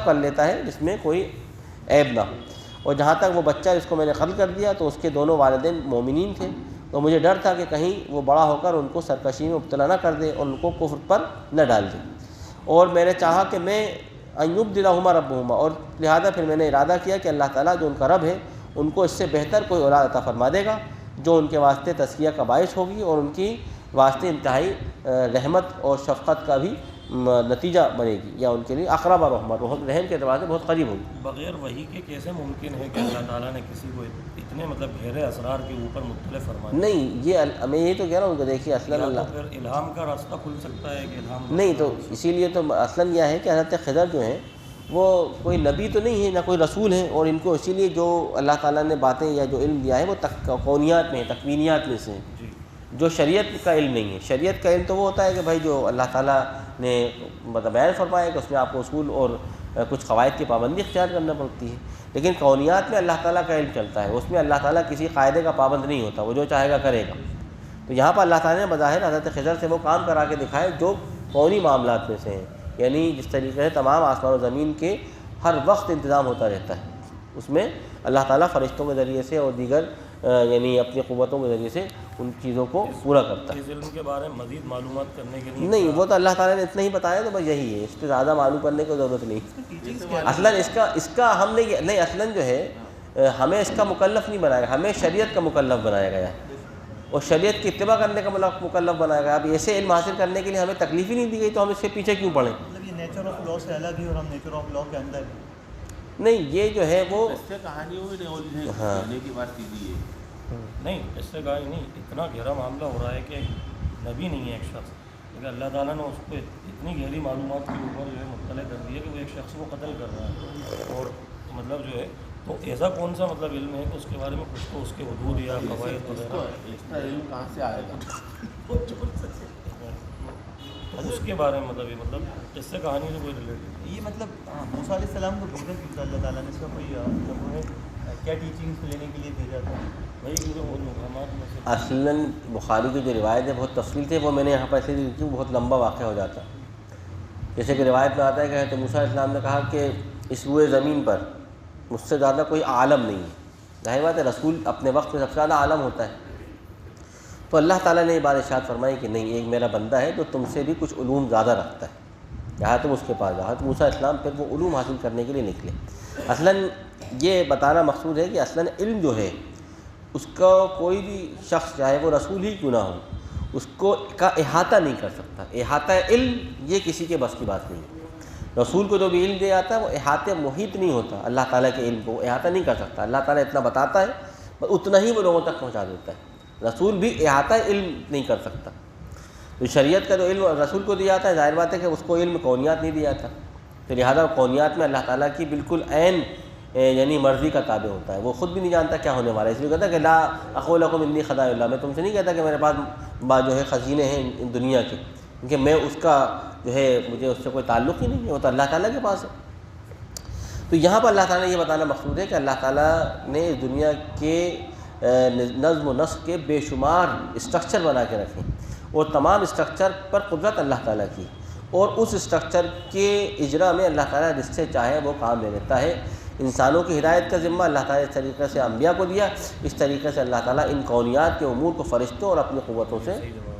S1: کر لیتا ہے جس میں کوئی عیب نہ ہو۔ اور جہاں تک وہ بچہ جس کو میں نے قتل کر دیا تو اس کے دونوں والدین مومنین تھے، تو مجھے ڈر تھا کہ کہیں وہ بڑا ہو کر ان کو سرکشی میں مبتلا نہ کر دے اور ان کو کفر پر نہ ڈال دے۔ اور میں نے چاہا کہ میں ان یبدلہما ربہما، اور لہذا پھر میں نے ارادہ کیا کہ اللہ تعالیٰ جو ان کا رب ہے ان کو اس سے بہتر کوئی اولاد عطا فرما دے گا جو ان کے واسطے تزکیہ کا باعث ہوگی اور ان کی واسطے انتہائی رحمت اور شفقت کا بھی نتیجہ بنے گی، یا ان کے لیے اقرب اور رحم کے اعتبار سے بہت قریب ہوگی۔
S2: بغیر وحی کے کیسے ممکن ہے کہ اللہ تعالیٰ نے کسی کو اتنے مطلب گہرے اسرار کے اوپر مطلع فرمایا؟
S1: نہیں، یہ میں یہی تو کہہ رہا ہوں کہ دیکھیے اصلاً اللہ
S2: پھر الہام کا راستہ کھل سکتا ہے کہ الہام
S1: نہیں، تو اسی لیے تو اصلاً یہ ہے کہ حضرت خضر جو ہیں وہ کوئی نبی تو نہیں ہے، نہ کوئی رسول ہیں، اور ان کو اسی لیے جو اللہ تعالیٰ نے باتیں یا جو علم دیا ہے وہ کونیات میں تکوینیات میں سے ہیں، جو شریعت کا علم نہیں ہے۔ شریعت کا علم تو وہ ہوتا ہے کہ بھائی جو اللہ تعالیٰ نے مطلب بیان فرمایا کہ اس میں آپ کو اصول اور کچھ قواعد کی پابندی اختیار کرنا پڑتی ہے، لیکن کونیات میں اللہ تعالیٰ کا علم چلتا ہے، اس میں اللہ تعالیٰ کسی قاعدے کا پابند نہیں ہوتا، وہ جو چاہے گا کرے گا۔ تو یہاں پر اللہ تعالیٰ نے بظاہر حضرت خضر سے وہ کام کرا کے دکھائے جو کونی معاملات میں سے ہیں، یعنی جس طریقے سے تمام آسمان و زمین کے ہر وقت انتظام ہوتا رہتا ہے، اس میں اللہ تعالیٰ فرشتوں کے ذریعے سے اور دیگر یعنی اپنی قوتوں کے ذریعے سے ان چیزوں کو پورا کرتا ہے۔
S2: اس علم کے بارے میں مزید معلومات کرنے کے لیے
S1: نہیں، وہ تو اللہ تعالیٰ نے اتنا ہی بتایا تو بس یہی ہے، اس سے زیادہ معلوم کرنے کی ضرورت نہیں۔ اصلاً اس کا ہم نے نہیں، اصلاً جو ہے ہمیں اس کا مکلف نہیں بنایا گیا، ہمیں شریعت کا مکلف بنایا گیا ہے، اور شریعت کی اتباع کرنے کا مکلف بنایا گیا۔ اب ایسے علم حاصل کرنے کے لیے ہمیں تکلیف ہی نہیں دی گئی تو ہم اس کے پیچھے کیوں پڑیں؟
S3: مطلب یہ نیچر آف لا سے الگ ہے اور ہم نیچر آف لا کے اندر ہیں۔
S1: نہیں، یہ جو ہے وہ
S4: کہانیوں میں
S1: ہاں
S4: کی بات کیجیے،
S2: نہیں، اس سے کہا نہیں، اتنا گہرا معاملہ ہو رہا ہے کہ نبی نہیں ہے ایک شخص، لیکن اللہ تعالیٰ نے اس کو اتنی گہری معلومات کے اوپر جو ہے مطلع کر دیا کہ وہ ایک شخص کو قتل کر رہا ہے، اور مطلب جو ہے تو ایسا کون سا مطلب علم ہے کہ اس کے بارے میں کچھ تو اس کے حدود یا قواعد وغیرہ،
S4: ایکسٹرا علم کہاں سے آئے گا؟
S2: تو اس کے بارے میں مطلب اس سے کہانی سے کوئی ریلیٹڈ
S3: یہ مطلب موسیٰ علیہ السلام کو بھیجا کیوں تھا اللہ تعالیٰ نے؟ اس کا کوئی مطلب وہ ہے کیا ٹیچنگس لینے کے لیے بھیجا تھا؟
S2: بھائی کیونکہ وہ مقامات میں سے
S1: اصلاً بخاری کی جو روایت ہے بہت تفصیل سے، وہ میں نے یہاں پر ایسے لکھی، بہت لمبا واقعہ ہو جاتا ہے۔ جیسے کہ روایت میں آتا ہے کہ حضرت موسیٰ علیہ السلام نے کہا کہ اس روئے زمین پر مجھ سے زیادہ کوئی عالم نہیں ہے۔ ظاہر بات ہے رسول اپنے وقت میں سب سے زیادہ عالم ہوتا ہے، تو اللہ تعالیٰ نے یہ بات ارشاد فرمائی کہ نہیں، ایک میرا بندہ ہے جو تم سے بھی کچھ علوم زیادہ رکھتا ہے، یہاں تم اس کے پاس جاؤ۔ تو موسیٰ علیہ السلام پھر وہ علوم حاصل کرنے کے لیے نکلے۔ اصلاً یہ بتانا مقصود ہے کہ اصلاً علم جو ہے اس کا کوئی بھی شخص چاہے وہ رسول ہی کیوں نہ ہو اس کو کا احاطہ نہیں کر سکتا۔ احاطہ علم یہ کسی کے بس کی بات نہیں ہے۔ رسول کو جو بھی علم دیا جاتا ہے وہ احاطے محیط نہیں ہوتا، اللہ تعالیٰ کے علم کو وہ احاطہ نہیں کر سکتا۔ اللہ تعالیٰ اتنا بتاتا ہے بس اتنا ہی وہ لوگوں تک پہنچا دیتا ہے، رسول بھی احاطہ علم نہیں کر سکتا۔ تو شریعت کا جو علم رسول کو دیا جاتا ہے، ظاہر بات ہے کہ اس کو علم کونیات نہیں دیا جاتا، تو لہٰذا کونیات میں اللہ تعالیٰ کی بالکل عین یعنی مرضی کا تابع ہوتا ہے، وہ خود بھی نہیں جانتا کیا ہونے والا ہے، اس لیے کہتا ہے کہ لا اقول لکم انی خزائن اللہ، میں تم سے نہیں کہتا کہ میرے پاس جو ہے خزینے ہیں ان دنیا کے، کیونکہ میں اس کا جو ہے مجھے اس سے کوئی تعلق ہی نہیں ہے، وہ تو اللہ تعالیٰ کے پاس ہے۔ تو یہاں پر اللہ تعالیٰ نے یہ بتانا مقصود ہے کہ اللہ تعالیٰ نے اس دنیا کے نظم و نسق کے بے شمار اسٹرکچر بنا کے رکھے، اور تمام اسٹرکچر پر قدرت اللہ تعالیٰ کی، اور اس اسٹرکچر کے اجرا میں اللہ تعالیٰ جس سے چاہے وہ کام لے لیتا ہے۔ انسانوں کی ہدایت کا ذمہ اللہ تعالیٰ اس طریقے سے انبیاء کو دیا، اس طریقے سے اللہ تعالیٰ ان کونیات کے امور کو فرشتوں اور اپنی قوتوں سے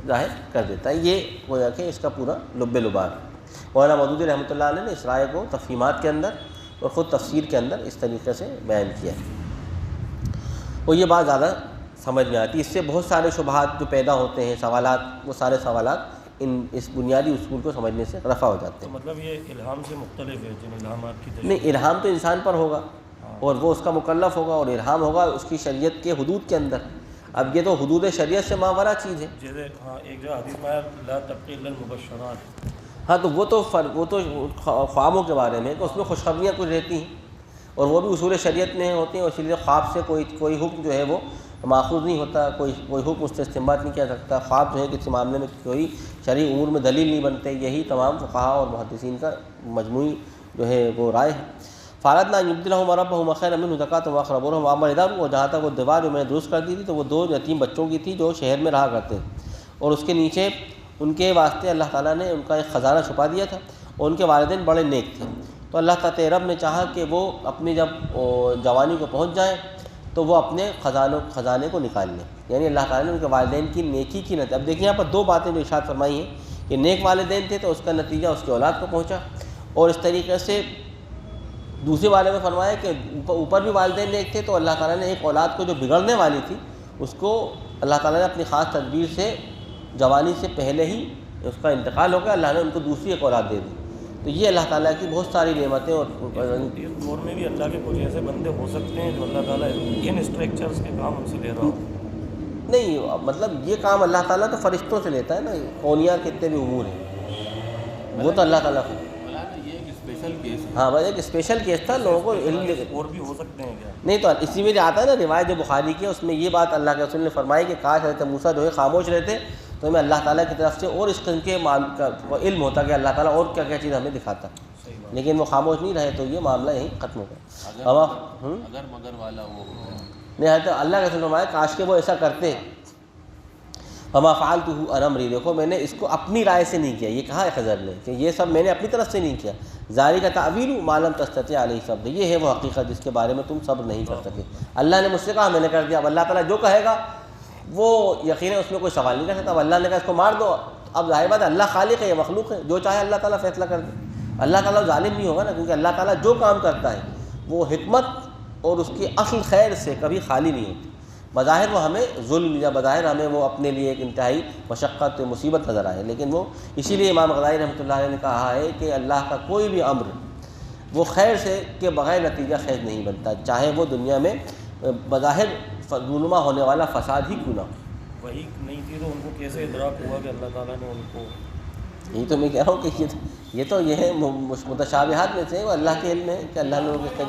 S1: ظاہر کر دیتا ہے۔ یہ گویا کہ اس کا پورا لب لباب ہے۔ مولانا مودودی رحمۃ اللہ علیہ نے اس رائے کو تفہیمات کے اندر اور خود تفسیر کے اندر اس طریقے سے بیان کیا ہے، اور یہ بات زیادہ سمجھ میں آتی ہے۔ اس سے بہت سارے شبہات جو پیدا ہوتے ہیں، سوالات، وہ سارے سوالات اس بنیادی اصول کو سمجھنے سے رفع ہو جاتے
S2: تو
S1: ہیں۔
S2: مطلب یہ الہام سے مختلف ہے، جن الہامات کی
S1: نہیں، الہام تو انسان پر ہوگا اور وہ اس کا مکلف ہوگا، اور الہام ہوگا اس کی شریعت کے حدود کے اندر۔ اب یہ تو حدود شریعت سے ماورا چیز ہے۔
S2: جیسے ایک جو حدیث میں لا تبقی الا المبشرات،
S1: ہاں، تو وہ تو خوابوں کے بارے میں کہ اس میں خوشخبریاں کچھ رہتی ہیں، اور وہ بھی اصول شریعت میں ہوتی ہیں، اسی لیے خواب سے کوئی حکم جو ہے وہ ماخوذ نہیں ہوتا، کوئی حکم اس سے استنباط نہیں کیا سکتا۔ خواب جو ہے کسی معاملے میں کوئی شرعی امور میں دلیل نہیں بنتے، یہی تمام فقہاء اور محدثین کا مجموعی جو ہے وہ رائے ہے۔ فارادنا ان یبدلہم ربہم خیرا منہ زکاۃ واقرب رحما، وامر اداروں، اور جہاں تک وہ دیوار جو میں نے درست کر دی تھی تو وہ 2 یتیم بچوں کی تھی جو شہر میں رہا کرتے تھے، اور اس کے نیچے ان کے واسطے اللہ تعالیٰ نے ان کا ایک خزانہ چھپا دیا تھا، اور ان کے والدین بڑے نیک تھے۔ تو اللہ تعالیٰ رب نے چاہا کہ وہ اپنی جب جوانی کو پہنچ جائیں تو وہ اپنے خزانے کو نکال لیں، یعنی اللہ تعالیٰ نے ان کے والدین کی نیکی کی نتیجہ۔ اب دیکھیں یہاں پر 2 باتیں جو ارشاد فرمائی ہیں کہ نیک والدین تھے تو اس کا نتیجہ اس کی اولاد کو پہنچا، اور اس طریقے سے دوسرے والے میں فرمایا کہ اوپر بھی والدین نیک تھے تو اللہ تعالیٰ نے ایک اولاد کو جو بگڑنے والی تھی اس کو اللہ تعالیٰ نے اپنی خاص تدبیر سے جوانی سے پہلے ہی اس کا انتقال ہو گیا، اللہ نے ان کو دوسری ایک اولاد دے دی۔ تو یہ اللہ تعالیٰ کی بہت ساری نعمتیں اور
S2: اس دور میں بھی اللہ کے کچھ ایسے بندے ہو سکتے ہیں جو اللہ تعالیٰ ان اسٹرکچرس کے کام ان سے لے رہا ہو۔
S1: نہیں، مطلب یہ کام اللہ تعالیٰ تو فرشتوں سے لیتا ہے نا، کونیات کتنے بھی امور ہیں وہ تو اللہ تعالیٰ کو۔
S4: مولانا یہ ایک اسپیشل کیس ہے۔
S1: ہاں بس ایک اسپیشل کیس تھا، لوگوں کو علم
S2: اور بھی ہو سکتے ہیں کیا؟
S1: نہیں، تو اسی میں جو آتا ہے نا روایت جو بخاری کی ہے، اس میں یہ بات اللہ کے رسول نے فرمائی کہ کاش حضرت موسیٰ جو ہے خاموش رہتے تو ہمیں اللہ تعالیٰ کی طرف سے اور اس قسم کے علم ہوتا کہ اللہ تعالیٰ اور کیا کیا چیز ہمیں دکھاتا، لیکن وہ خاموش نہیں رہے تو یہ معاملہ یہیں ختم ہو گیا۔
S4: اگر مگر والا وہ ہو گیا
S1: نہیں، حضرت اللہ کے رسول نے فرمایا کاش کہ وہ ایسا کرتے۔ وما فعلتہ عن امری، دیکھو میں نے اس کو اپنی رائے سے نہیں کیا، یہ کہا ہے خضر نے کہ یہ سب میں نے اپنی طرف سے نہیں کیا۔ ذالک تعویل ما لم تستطع علیہ صبر، یہ ہے وہ حقیقت جس کے بارے میں تم صبر نہیں کر سکے۔ اللہ نے مجھ سے کہا، میں نے کر دیا۔ اب اللہ تعالیٰ جو کہے گا وہ یقیناً اس میں کوئی سوال نہیں کر سکتا۔ اب اللہ نے کہا اس کو مار دو، اب ظاہر بات ہے اللہ خالق ہے یا مخلوق ہے، جو چاہے اللہ تعالیٰ فیصلہ کر دے۔ اللہ تعالیٰ ظالم نہیں ہوگا نا، کیونکہ اللہ تعالیٰ جو کام کرتا ہے وہ حکمت اور اس کی اصل خیر سے کبھی خالی نہیں ہوتی۔ بظاہر وہ ہمیں ظلم یا بظاہر ہمیں وہ اپنے لیے ایک انتہائی مشقت و مصیبت نظر آئے، لیکن وہ اسی لیے امام غزالی رحمۃ اللہ علیہ نے کہا ہے کہ اللہ کا کوئی بھی امر وہ خیر سے کے بغیر نتیجہ خیز نہیں بنتا، چاہے وہ دنیا میں بظاہر رونما ہونے والا فساد ہی کیوں نہ ہو۔
S2: وہی نہیں تھی تو ان کو کیسے ادراک ہوا کہ اللہ تعالیٰ نے ان کو؟
S1: یہی تو میں کہہ رہا ہوں کہ یہ تو یہ ہے متشابہات میں سے، وہ اللہ کے علم ہے کہ اللہ نے ان کے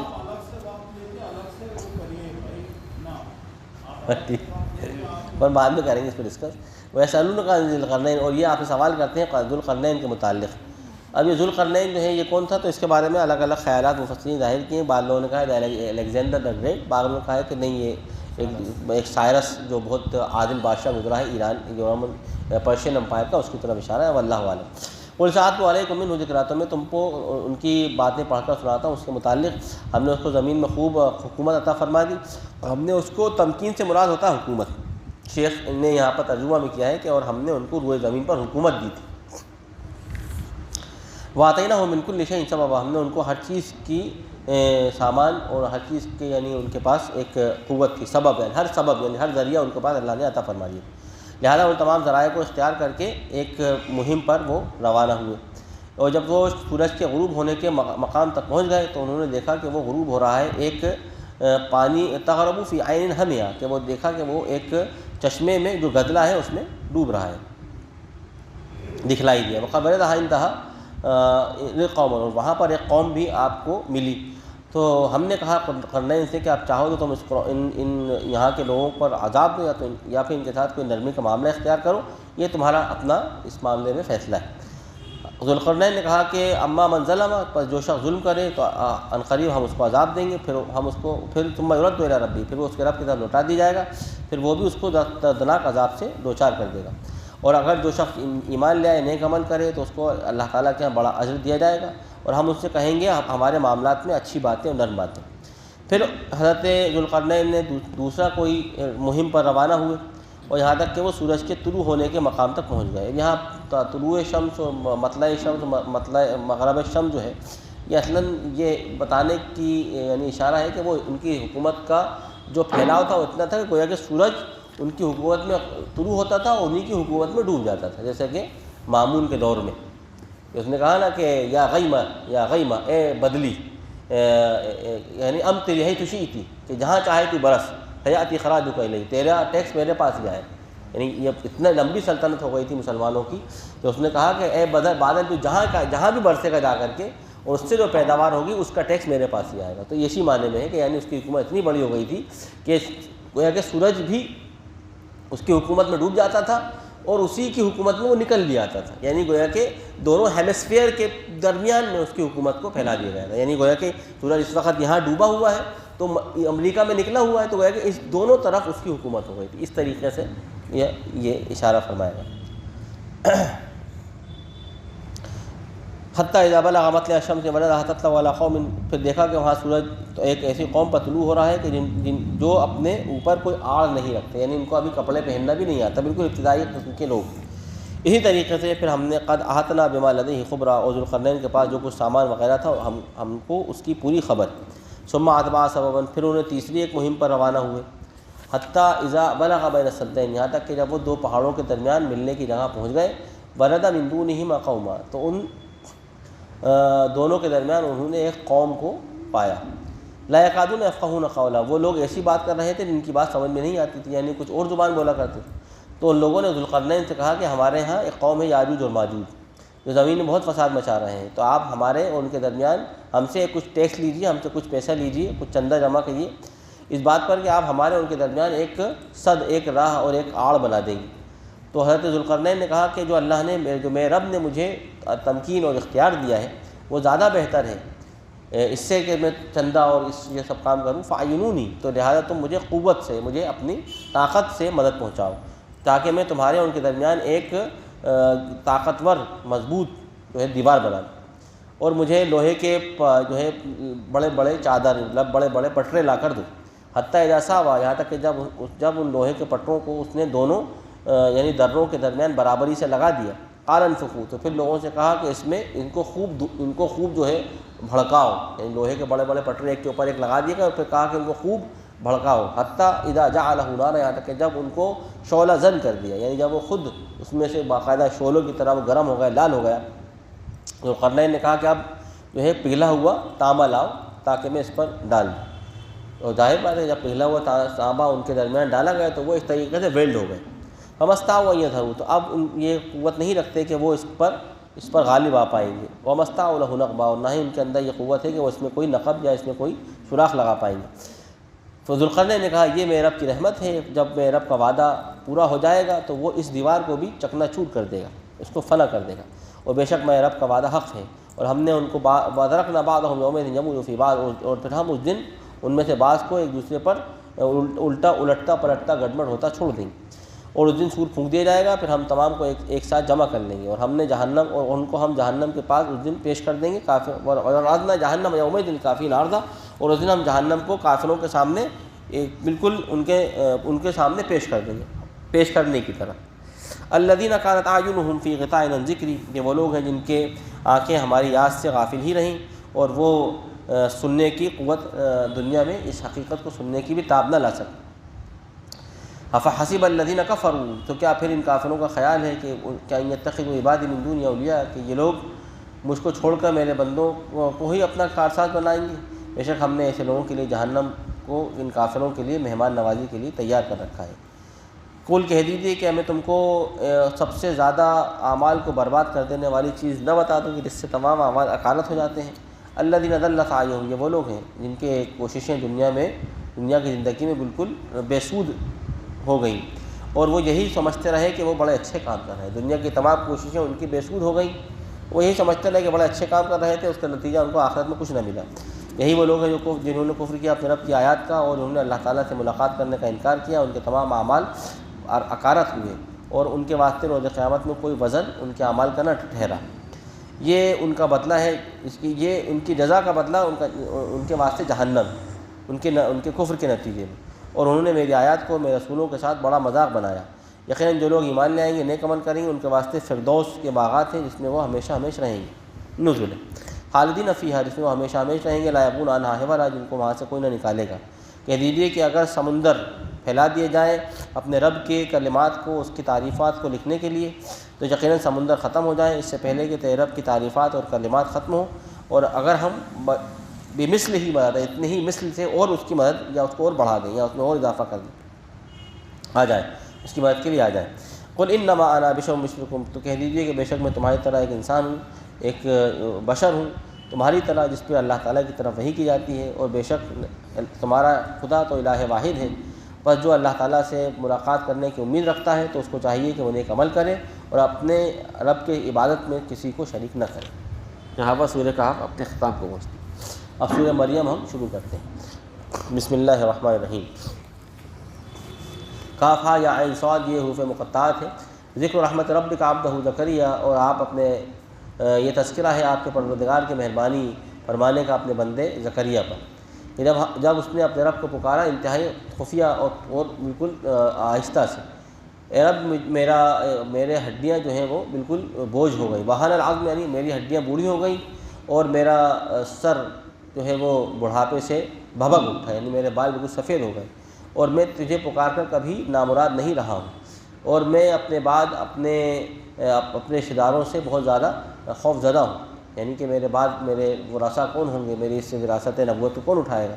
S1: پر بعد میں کریں گے اس پر ڈسکس۔ وَيَسْأَلُونَكَ عَنِ ذِي الْقَرْنَيْنِ، اور یہ آپ سے سوال کرتے ہیں ذو القرنین کے متعلق۔ اب یہ ذو القرنین جو ہے یہ کون تھا، تو اس کے بارے میں الگ الگ خیالات مفسرین ظاہر کیے ہیں۔ بعض لوگوں نے کہا ہے الیگزینڈر دا گریٹ، بعض لوگوں نے کہا ہے کہ نہیں یہ ایک سائرس جو بہت عادل بادشاہ گزرا ہے ایران جو پرشین امپائر کا، اس کی طرف اشارہ ہے، واللہ اعلم۔ والساعۃ علیکم منہ ذکراتوں میں تم کو ان کی باتیں پڑھ کر سناتا ہوں اس کے متعلق۔ ہم نے اس کو زمین میں خوب حکومت عطا فرما دی، ہم نے اس کو تمکین سے مراد ہوتا ہے حکومت۔ شیخ نے یہاں پر ترجمہ بھی کیا ہے کہ اور ہم نے ان کو روئے زمین پر حکومت دی تھی۔ وَآتَيْنَاهُم مِّن كُلِّ شَيْءٍ سَبَبًا، ہم نے ان کو ہر چیز کی سامان اور ہر چیز کے یعنی ان کے پاس ایک قوت کی سبب، یعنی ہر سبب یعنی ہر ذریعہ ان کے پاس اللہ نے عطا فرما دیا۔ لہذا ان تمام ذرائع کو اختیار کر کے ایک مہم پر وہ روانہ ہوئے، اور جب وہ سورج کے غروب ہونے کے مقام تک پہنچ گئے تو انہوں نے دیکھا کہ وہ غروب ہو رہا ہے ایک پانی تغرب فی عین حمیہ، کہ وہ دیکھا کہ وہ ایک چشمے میں جو گدلا ہے اس میں ڈوب رہا ہے، دکھلائی دیا۔ وَقَبَلَهَا انتہا قوم، اور وہاں پر ایک قوم بھی آپ کو ملی۔ تو ہم نے کہا قرنین سے کہ آپ چاہو تو تم ان یہاں کے لوگوں پر عذاب دو یا پھر ان کے ساتھ کوئی نرمی کا معاملہ اختیار کرو، یہ تمہارا اپنا اس معاملے میں فیصلہ ہے۔ ذوالقرنین نے کہا کہ اما من ظلم، پر جو شخص ظلم کرے تو عنقریب ہم اس کو عذاب دیں گے، پھر ثم یرد الی ربی، پھر وہ اس کے رب کی طرف لوٹا دی جائے گا، پھر وہ بھی اس کو دردناک عذاب سے دوچار کر دے گا۔ اور اگر جو شخص ایمان لے آئے نیک عمل کرے تو اس کو اللہ تعالیٰ کے یہاں بڑا اجر دیا جائے گا، اور ہم اس سے کہیں گے ہمارے معاملات میں اچھی باتیں اور نرم باتیں۔ پھر حضرت ذوالقرنین نے دوسرا کوئی مہم پر روانہ ہوئے، اور یہاں تک کہ وہ سورج کے طلوع ہونے کے مقام تک پہنچ گئے۔ یہاں طلوع شمس اور مطلع مغرب شمس جو ہے یہ اصلاً یہ بتانے کی یعنی اشارہ ہے کہ وہ ان کی حکومت کا جو پھیلاؤ تھا وہ اتنا تھا کہ گویا کہ سورج ان کی حکومت میں طلوع ہوتا تھا اور انہی کی حکومت میں ڈوب جاتا تھا، جیسے کہ مامون کے دور میں اس نے کہا نا کہ یا غیمہ اے بدلی، یعنی امطر حیث شئت، کہ جہاں چاہے تو برس، حیاتی خراجک الیہ، تیرا ٹیکس میرے پاس ہی آئے۔ یعنی یہ اتنا لمبی سلطنت ہو گئی تھی مسلمانوں کی کہ اس نے کہا کہ اے بادل تو جہاں بھی برسے گا جا کر کے، اور اس سے جو پیداوار ہوگی اس کا ٹیکس میرے پاس ہی آئے گا۔ تو اسی معنی میں ہے کہ یعنی اس کی حکومت اتنی بڑی ہو گئی تھی کہ گویا کہ سورج بھی اس کی حکومت میں ڈوب جاتا تھا اور اسی کی حکومت میں وہ نکل بھی آتا تھا، یعنی گویا کہ دونوں ہیمسفیئر کے درمیان میں اس کی حکومت کو پھیلا دیا گیا تھا۔ یعنی گویا کہ سورج اس وقت یہاں ڈوبا ہوا ہے تو امریکہ میں نکلا ہوا ہے، تو گویا کہ اس دونوں طرف اس کی حکومت ہو گئی تھی۔ اس طریقے سے یہ اشارہ فرمایا گیا۔ حتیٰ اذا بلغ مطلع الشمس وجدها تطلع على قوم، پھر دیکھا کہ وہاں سورج تو ایک ایسی قوم پر طلوع ہو رہا ہے کہ جو اپنے اوپر کوئی آڑ نہیں رکھتے، یعنی ان کو ابھی کپڑے پہننا بھی نہیں آتا، بالکل ابتدائی قسم کے لوگ۔ اسی طریقے سے پھر ہم نے قد احاطنا بما لدیہ خبرا، اور ذوالقرنین کے پاس جو کچھ سامان وغیرہ تھا ہم کو اس کی پوری خبر۔ ثم اتبع سببا، پھر انہیں تیسری ایک مہم پر روانہ ہوئے۔ حتیٰ اذا بلغ بین السدین، یہاں تک کہ جب وہ دو پہاڑوں کے درمیان ملنے کی جگہ پہنچ گئے، ورد من دونہما قوما، تو ان دونوں کے درمیان انہوں نے ایک قوم کو پایا، لا یکادون یفقہون قولا، وہ لوگ ایسی بات کر رہے تھے جن کی بات سمجھ میں نہیں آتی تھی، یعنی کچھ اور زبان بولا کرتے تھے۔ تو ان لوگوں نے ذوالقرنین سے کہا کہ ہمارے ہاں ایک قوم ہے یاجوج اور ماجوج جو زمین میں بہت فساد مچا رہے ہیں، تو آپ ہمارے اور ان کے درمیان ہم سے کچھ ٹیکس لیجیے، ہم سے کچھ پیسہ لیجیے، کچھ چندہ جمع کریے اس بات پر کہ آپ ہمارے اور ان کے درمیان ایک صد، ایک راہ اور ایک آڑ بنا دیں گے۔ تو حضرت ذوالقرنین نے کہا کہ جو اللہ نے جو میرے رب نے مجھے تمکین اور اختیار دیا ہے وہ زیادہ بہتر ہے اس سے کہ میں چندہ اور یہ سب کام کروں، فاعینونی، تو لہٰذا تم مجھے قوت سے، مجھے اپنی طاقت سے مدد پہنچاؤ تاکہ میں تمہارے اور ان کے درمیان ایک طاقتور مضبوط جو ہے دیوار بنا دوں، اور مجھے لوہے کے جو ہے بڑے بڑے چادر، بڑے بڑے پٹرے لا کر دو، حتیٰ اذا ساوا، یہاں تک کہ جب ان لوہے کے پٹروں کو اس نے دونوں یعنی دروں کے درمیان برابری سے لگا دیا، قال انفخوا، تو پھر لوگوں سے کہا کہ اس میں ان کو خوب جو ہے بھڑکاؤ، یعنی لوہے کے بڑے بڑے پٹرے ایک کے اوپر ایک لگا دیے گئے، اور پھر کہا کہ ان کو خوب بھڑکاؤ، حتیٰ اذا جعلہ نارا، یہاں تک کہ جب ان کو شعلہ زن کر دیا، یعنی جب وہ خود اس میں سے باقاعدہ شعلوں کی طرح وہ گرم ہو گیا، لال ہو گیا۔ تو قرنین نے کہا کہ اب جو ہے پگھلا ہوا تانبا لاؤ تاکہ میں اس پر ڈال دوں، اور ظاہر بات ہے جب پگھلا ہوا تانبا ان کے درمیان ڈالا گیا تو وہ اس طریقے سے ویلڈ ہو گئے، فمستطاعوا ان یظہروا، تو اب یہ قوت نہیں رکھتے کہ وہ اس پر غالب آ پائیں گے، ومستطاعوا لہ نقبا، اور نہ ہی ان کے اندر یہ قوت ہے کہ وہ اس میں کوئی نقب یا اس میں کوئی سوراخ لگا پائیں گے۔ تو ذوالقرنین نے کہا یہ میرے رب کی رحمت ہے، جب میرے رب کا وعدہ پورا ہو جائے گا تو وہ اس دیوار کو بھی چکنا چور کر دے گا، اس کو فنا کر دے گا، اور بے شک میرے رب کا وعدہ حق ہے، اور ہم نے ان کو وَتَرَكْنَا بَعْضَهُمْ يَوْمَئِذٍ يَمُوجُ فِي بَعْضٍ، اور پھر ہم اس دن ان میں سے بعض کو ایک دوسرے پر الٹتا پلٹتا گڑبڑ ہوتا چھوڑ دیں گے، اور اس دن سور پھونک دیا جائے گا، پھر ہم تمام کو ایک ساتھ جمع کر لیں گے، اور ہم نے جہنم، اور ان کو ہم جہنم کے پاس اس دن پیش کر دیں گے، وَعَرَضْنَا جَهَنَّمَ يَوْمَئِذٍ لِلْكَافِرِينَ عَرْضًا، اور اس دن ہم جہنم کو کافروں کے سامنے بالکل ان کے سامنے پیش کر دیں گے، پیش کرنے کی طرح۔ الذین کانت اعینہم فی غطاء عن ذکری، یہ وہ لوگ ہیں جن کے آنکھیں ہماری یاد سے غافل ہی رہیں، اور وہ سننے کی قوت دنیا میں اس حقیقت کو سننے کی بھی تاب نہ لا سکتے۔ افحسب الذین کفروا، تو کیا پھر ان کافروں کا خیال ہے کہ کیا یتخذوا عبادی من دونی اولیاء، کہ یہ لوگ مجھ کو چھوڑ کر میرے بندوں کو ہی اپنا کارساز بنائیں گے؟ بے شک ہم نے ایسے لوگوں کے لیے جہنم کو، ان کافروں کے لیے مہمان نوازی کے لیے تیار کر رکھا ہے۔ قل کہہ دیجیے کہ میں تم کو سب سے زیادہ اعمال کو برباد کر دینے والی چیز نہ بتا دوں کہ جس سے تمام اعمال اکالت ہو جاتے ہیں؟ الذین ضل سعیہم، یہ وہ لوگ ہیں جن کے کوششیں دنیا کی زندگی میں بالکل بے سود ہو گئیں، اور وہ یہی سمجھتے رہے کہ وہ بڑے اچھے کام کر رہے ہیں، دنیا کی تمام کوششیں ان کی بے سود ہو گئیں، وہ یہی سمجھتے رہے کہ بڑے اچھے کام کر رہے تھے، اس کا نتیجہ ان کو آخرت میں کچھ نہ ملا۔ یہی وہ لوگ ہیں جنہوں نے کفر کیا اپنے رب کی آیات کا، اور انہوں نے اللہ تعالیٰ سے ملاقات کرنے کا انکار کیا، ان کے تمام اعمال اکارت ہوئے، اور ان کے واسطے روز قیامت میں کوئی وزن ان کے اعمال کا نہ ٹھہرا۔ یہ ان کا بدلہ ہے، یہ ان کی جزا کا بدلہ ان کے واسطے جہنم، ان کے کفر کے نتیجے میں، اور انہوں نے میری آیات کو میرے رسولوں کے ساتھ بڑا مذاق بنایا۔ یقیناً جو لوگ ایمان لے آئیں گے، نیک عمل کریں گے، ان کے واسطے فردوس کے باغات ہیں جس میں وہ ہمیشہ ہمیشہ رہیں گے، نزل خالدین فیہا، جس میں وہ ہمیشہ ہمیشہ رہیں گے، لا یبغون عنہا حولا، جن کو وہاں سے کوئی نہ نکالے گا۔ کہہ دیجیے کہ اگر سمندر پھیلا دیے جائیں اپنے رب کے کلمات کو، اس کی تعریفات کو لکھنے کے لیے، تو یقیناً سمندر ختم ہو جائیں اس سے پہلے کہ تیرے رب کی تعریفات اور کلمات ختم ہوں، اور اگر ہم بمثل ہی مدد، اتنے ہی مثل سے اور اس کی مدد، یا اس کو اور بڑھا دیں یا اس میں اور اضافہ کر دیں، آ جائیں اس کی مدد کے لیے آ جائیں۔ قل انما انا بشر مثلکم، تو کہہ دیجیے کہ بے شک میں تمہاری طرح ایک انسان ہوں، ایک بشر ہوں تمہاری طرح، جس پہ اللہ تعالیٰ کی طرف وحی کی جاتی ہے، اور بے شک تمہارا خدا تو الہ واحد ہے، بس جو اللہ تعالیٰ سے ملاقات کرنے کی امید رکھتا ہے تو اس کو چاہیے کہ وہ نیک عمل کرے اور اپنے رب کے عبادت میں کسی کو شریک نہ کرے۔ یہاں پر سورہ کہف اپنے اختتام کو پہنچتی ہے۔ اب سورہ مریم ہم شروع کرتے ہیں۔ بسم اللہ الرحمن الرحیم۔ کاف ہا یا عین صاد، یہ حروف مقطعات ہیں۔ ذکر رحمت ربک عبدہ زکریا، اور آپ اپنے یہ تذکرہ ہے آپ کے پروردگار کی مہربانی فرمانے کا اپنے بندے زکریا پر، کہ جب اس نے اپنے رب کو پکارا انتہائی خفیہ اور بالکل آہستہ سے، اے رب میرے ہڈیاں جو ہیں وہ بالکل بوجھ ہو گئی، وہن العظم، یعنی میری ہڈیاں بوڑھی ہو گئیں، اور میرا سر جو ہے وہ بڑھاپے سے بھبک اٹھا، یعنی میرے بال بالکل سفید ہو گئے، اور میں تجھے پکار کر کبھی نامراد نہیں رہا ہوں۔ اور میں اپنے بعد اپنے رشتہ داروں سے بہت زیادہ خوف زدہ ہوں، یعنی کہ میرے بعد میرے ورثاء کون ہوں گے، میری اس وراثت نبوت کو کون اٹھائے گا،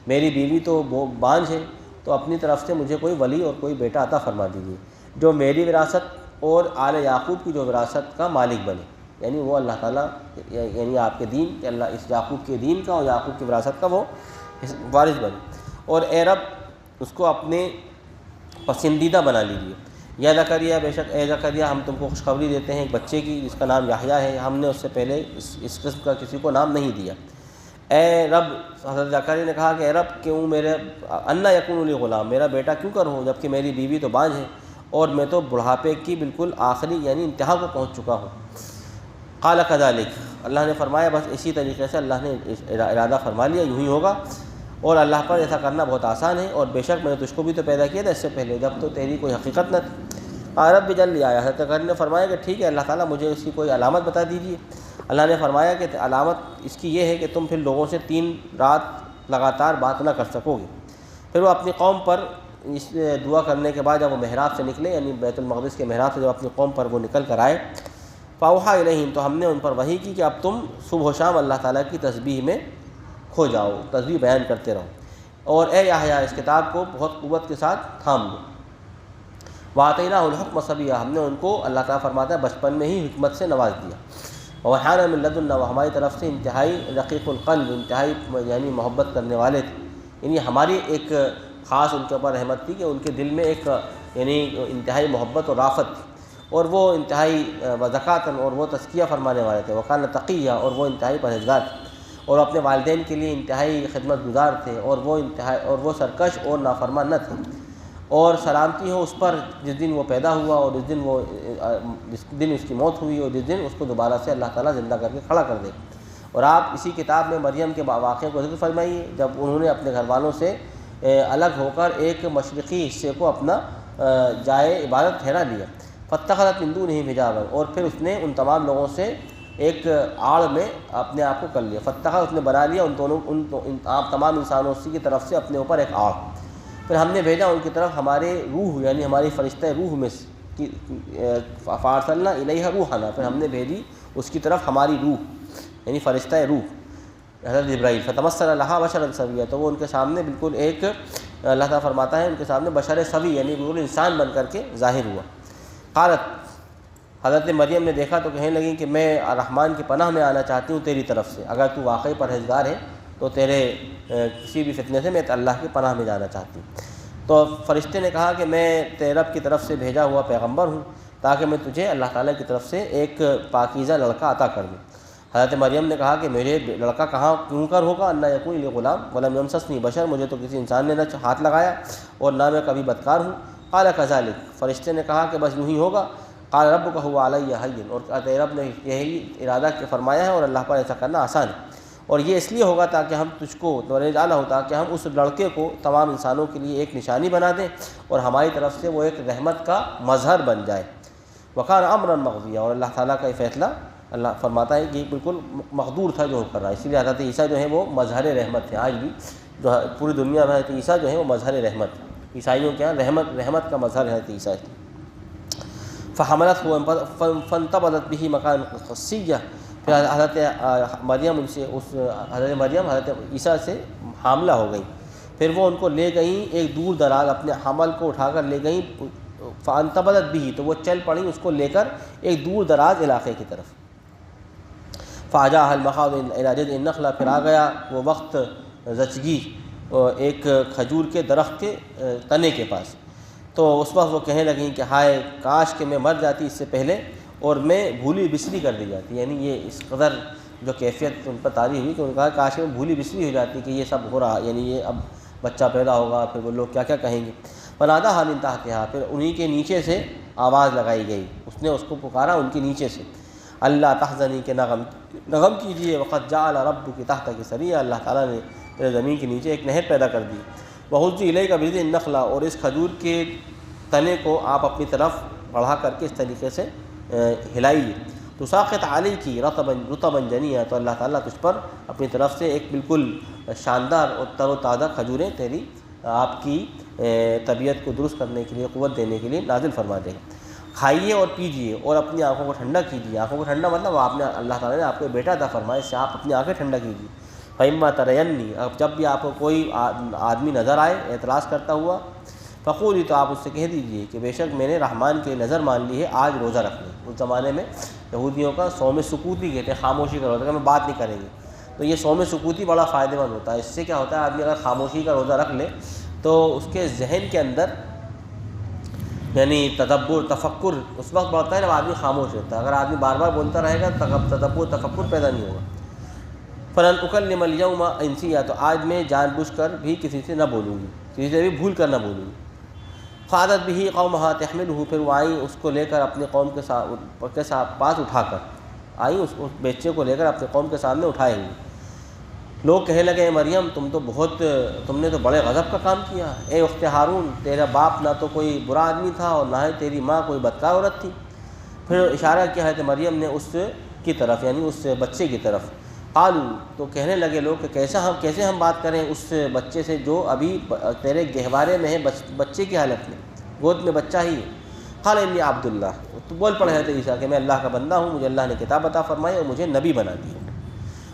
S1: میری بیوی تو بانجھ ہے، تو اپنی طرف سے مجھے کوئی ولی اور کوئی بیٹا عطا فرما دیجیے جو میری وراثت اور آل یعقوب کی جو وراثت کا مالک بنے، یعنی وہ اللہ تعالیٰ یعنی آپ کے دین کہ اللہ اس یعقوب کے دین کا اور یعقوب کی وراثت کا وہ وارث بنے، اور اے رب اس کو اپنے پسندیدہ بنا لیجیے۔ یا زکریا، بے شک اے زکریا ہم تم کو خوشخبری دیتے ہیں ایک بچے کی جس کا نام یحییٰ ہے، ہم نے اس سے پہلے اس قسم کا کسی کو نام نہیں دیا۔ اے رب، حضرت زکریا نے کہا کہ اے رب کیوں میرے انا یکون لی غلام، میرا بیٹا کیوں کروں جبکہ میری بیوی تو بانجھ ہے اور میں تو بڑھاپے کی بالکل آخری یعنی انتہا کو پہنچ چکا ہوں۔ قال کذالک، اللہ نے فرمایا بس اسی طریقے سے اللہ نے ارادہ فرما لیا، یوں ہی ہوگا، اور اللہ پر ایسا کرنا بہت آسان ہے، اور بے شک میں نے تجھ کو بھی تو پیدا کیا تھا اس سے پہلے جب تو تیری کوئی حقیقت نہ تھی۔ قال رب اجعل آیا، حضرت زکریا نے فرمایا کہ ٹھیک ہے اللہ تعالیٰ مجھے اس کی کوئی علامت بتا دیجیے۔ اللہ نے فرمایا کہ علامت اس کی یہ ہے کہ تم پھر لوگوں سے 3 رات لگاتار بات نہ کر سکو گے۔ پھر وہ اپنی قوم پر اس دعا کرنے کے بعد جب وہ محراب سے نکلے، یعنی بیت المقدس کے محراب سے جب اپنی قوم پر وہ نکل کر آئے، فاوحیٰ الیہم، تو ہم نے ان پر وحی کی کہ اب تم صبح و شام اللہ تعالیٰ کی تسبیح میں کھو جاؤ، تسبیح بیان کرتے رہو، اور اے یحییٰ اس کتاب کو بہت قوت کے ساتھ تھام لو۔ وآتیناہ الحکم صبیہ، ہم نے ان کو اللہ تعالیٰ فرماتا ہے بچپن میں ہی حکمت سے نواز دیا۔ وحانا من لدنا، وہ ہماری طرف سے انتہائی رقیق القلب، انتہائی یعنی محبت کرنے والے تھے، یعنی ہماری ایک خاص ان کے اوپر رحمت تھی کہ ان کے دل میں ایک یعنی انتہائی محبت اور رافت تھی، اور وہ انتہائی وزکاتن، اور وہ تزکیہ فرمانے والے تھے، وکان تقیہ، اور وہ انتہائی پرہیزگار تھے، اور اپنے والدین کے لیے انتہائی خدمت گزار تھے، اور وہ سرکش اور نافرمان نہ تھے، اور سلامتی ہو اس پر جس دن وہ پیدا ہوا اور جس دن اس کی موت ہوئی اور جس دن اس کو دوبارہ سے اللہ تعالیٰ زندہ کر کے کھڑا کر دے۔ اور آپ اسی کتاب میں مریم کے واقعے کو ذکر فرمائیے جب انہوں نے اپنے گھر والوں سے الگ ہو کر ایک مشرقی حصے کو اپنا جائے عبادت ٹھہرا لیا، فاتخذت من دونہم حجابا، اور پھر اس نے ان تمام لوگوں سے ایک آڑ میں اپنے آپ کو کر لیا، فاتخذ، اس نے بنا لیا آپ تمام انسانوں کی طرف سے اپنے اوپر ایک آڑ۔ پھر ہم نے بھیجا ان کی طرف ہمارے روح یعنی ہماری فرشتہ روح میں فارسلنا الیہا روحنا، پھر ہم نے بھیجی اس کی طرف ہماری روح یعنی فرشتہ روح حضرت جبرائیل، فتمثل لہا بشرا سویا، تو وہ ان کے سامنے بالکل ایک اللہ تعالیٰ فرماتا ہے ان کے سامنے بشر سوی یعنی بالکل انسان بن کر کے ظاہر ہوا۔ قالت، حضرت مریم نے دیکھا تو کہنے لگیں کہ میں رحمان کی پناہ میں آنا چاہتی ہوں تیری طرف سے، اگر تو واقعی پرہیزگار ہے تو تیرے کسی بھی فتنے سے میں اللہ کی پناہ میں جانا چاہتی ہوں۔ تو فرشتے نے کہا کہ میں تیرے رب کی طرف سے بھیجا ہوا پیغمبر ہوں تاکہ میں تجھے اللہ تعالیٰ کی طرف سے ایک پاکیزہ لڑکا عطا کر دوں۔ حضرت مریم نے کہا کہ میرے لڑکا کہاں کیوں کر ہوگا، انا یکون لی غلام ولم یمسسنی بشر، مجھے تو کسی انسان نے نہ ہاتھ لگایا اور نہ میں کبھی بدکار ہوں۔ قال کذالک، فرشتے نے کہا کہ بس یوں ہی ہوگا۔ قال ربک هو علی ہین، اور تیرے رب نے یہی ارادہ فرمایا ہے اور اللہ پر ایسا کرنا آسان ہے، اور یہ اس لیے ہوگا تاکہ ہم تجھ کو ولنجعلہ، تاکہ ہم اس لڑکے کو تمام انسانوں کے لیے ایک نشانی بنا دیں اور ہماری طرف سے وہ ایک رحمت کا مظہر بن جائے۔ وکان امرا مقضیا، اور اللہ تعالیٰ کا یہ فیصلہ اللہ فرماتا ہے کہ یہ بالکل مقدور تھا جو کر رہا ہے، اسی لیے حضرت عیسیٰ جو ہیں وہ مظہر رحمت ہے، آج بھی جو پوری دنیا میں حضرت عیسیٰ جو ہیں وہ مظہر رحمت ہے، عیسائیوں کے یہاں رحمت کا مظہر ہے حضرت عیسیٰ۔ فحملته فانتبذت به مکان قصیہ، پھر حضرت مریم حضرت عیسیٰ سے حاملہ ہو گئی، پھر وہ ان کو لے گئیں ایک دور دراز، اپنے حمل کو اٹھا کر لے گئیں، فانتبذت به، تو وہ چل پڑیں اس کو لے کر ایک دور دراز علاقے کی طرف۔ فاجاها المخاض الی جذع النخلہ، پھر آ گیا وہ وقت زچگی ایک کھجور کے درخت کے تنے کے پاس، تو اس وقت وہ کہنے لگیں کہ ہائے کاش کہ میں مر جاتی اس سے پہلے اور میں بھولی بسری کر دی جاتی، یعنی یہ اس قدر جو کیفیت ان پر طاری ہوئی کہ انہوں نے کہا کاش میں بھولی بسری ہو جاتی کہ یہ سب ہو رہا، یعنی یہ اب بچہ پیدا ہوگا، پھر وہ لوگ کیا کیا کہیں گے۔ فناداہا من تحتہا، پھر انہی کے نیچے سے آواز لگائی گئی، اس نے اس کو پکارا ان کے نیچے سے، اللہ تحزنی، کے نغم کیجیے، وقد جعل ربک تحتک سریا، اللہ تعالیٰ نے تیرے زمین کے نیچے ایک نہر پیدا کر دی۔ وہزی الیک بجذع النخلہ، اور اس کھجور کے تنے کو آپ اپنی طرف بڑھا کر کے اس طریقے سے ہلائیے، تساقط علیکی رطبا جنیا، تو اللہ تعالیٰ تجھ پر اپنی طرف سے ایک بالکل شاندار اور تر و تازہ کھجوریں تیری آپ کی طبیعت کو درست کرنے کے لیے، قوت دینے کے لیے نازل فرما دے گا۔ کھائیے اور پیجیے اور اپنی آنکھوں کو ٹھنڈا کیجیے۔ آنکھوں کو ٹھنڈا مطلب آپ نے، اللہ تعالیٰ نے آپ کو بیٹا عطا فرمایا، اس سے آپ اپنی آنکھیں ٹھنڈا کیجیے۔ فَإِمَّا تَرَيَنِّي، اب جب بھی آپ کو کوئی آدمی نظر آئے اعتراض کرتا ہوا، فقولی، تو آپ اس سے کہہ دیجئے کہ بے شک میں نے رحمان کی نظر مان لی ہے، آج روزہ رکھ لیں۔ اس زمانے میں یہودیوں کا صوم سکوتی کہتے ہیں، خاموشی کا روزہ، کہ ہم بات نہیں کریں گے۔ تو یہ صوم سکوتی بڑا فائدہ مند ہوتا ہے۔ اس سے کیا ہوتا ہے، آدمی اگر خاموشی کا روزہ رکھ لے تو اس کے ذہن کے اندر یعنی تدبر، تفکر اس وقت بڑھتا ہے جب آدمی خاموش ہوتا ہے۔ اگر آدمی بار بار بولتا رہے گا تدبر، تفکر پیدا نہیں ہوگا۔ فَلَنْ أُكَلِّمَ الْيَوْمَ إِنْسِيًّا، تو آج میں جان بوجھ کر بھی کسی سے نہ بولوں گی، کسی سے بھی بھول کر نہ بولوں گی۔ فَأَتَتْ بِهِ قَوْمَهَا تَحْمِلُهُ، پھر وہ آئیں اس کو لے کر اپنے قوم کے پاس اٹھا کر آئیں، اس بچے کو لے کر اپنے قوم کے سامنے اٹھائیں گی۔ لوگ کہنے لگے، مریم تم نے تو بڑے غضب کا کام کیا، اے اخت ہارون، تیرا باپ نہ تو کوئی برا آدمی تھا اور نہ ہی تیری ماں کوئی بدکار عورت تھی۔ پھر اشارہ کیا ہے کہ مریم نے اس کی طرف، یعنی اس بچے کی طرف۔ قالوا، تو کہنے لگے لوگ کہ کیسے ہم بات کریں اس بچے سے جو ابھی تیرے گہوارے میں ہے، بچے کی حالت میں، گود میں بچہ ہی ہے۔ قال انی عبد اللہ، تو بول پڑے حضرت عیسیٰ کہ میں اللہ کا بندہ ہوں، مجھے اللہ نے کتاب عطا فرمائی اور مجھے نبی بنا دیا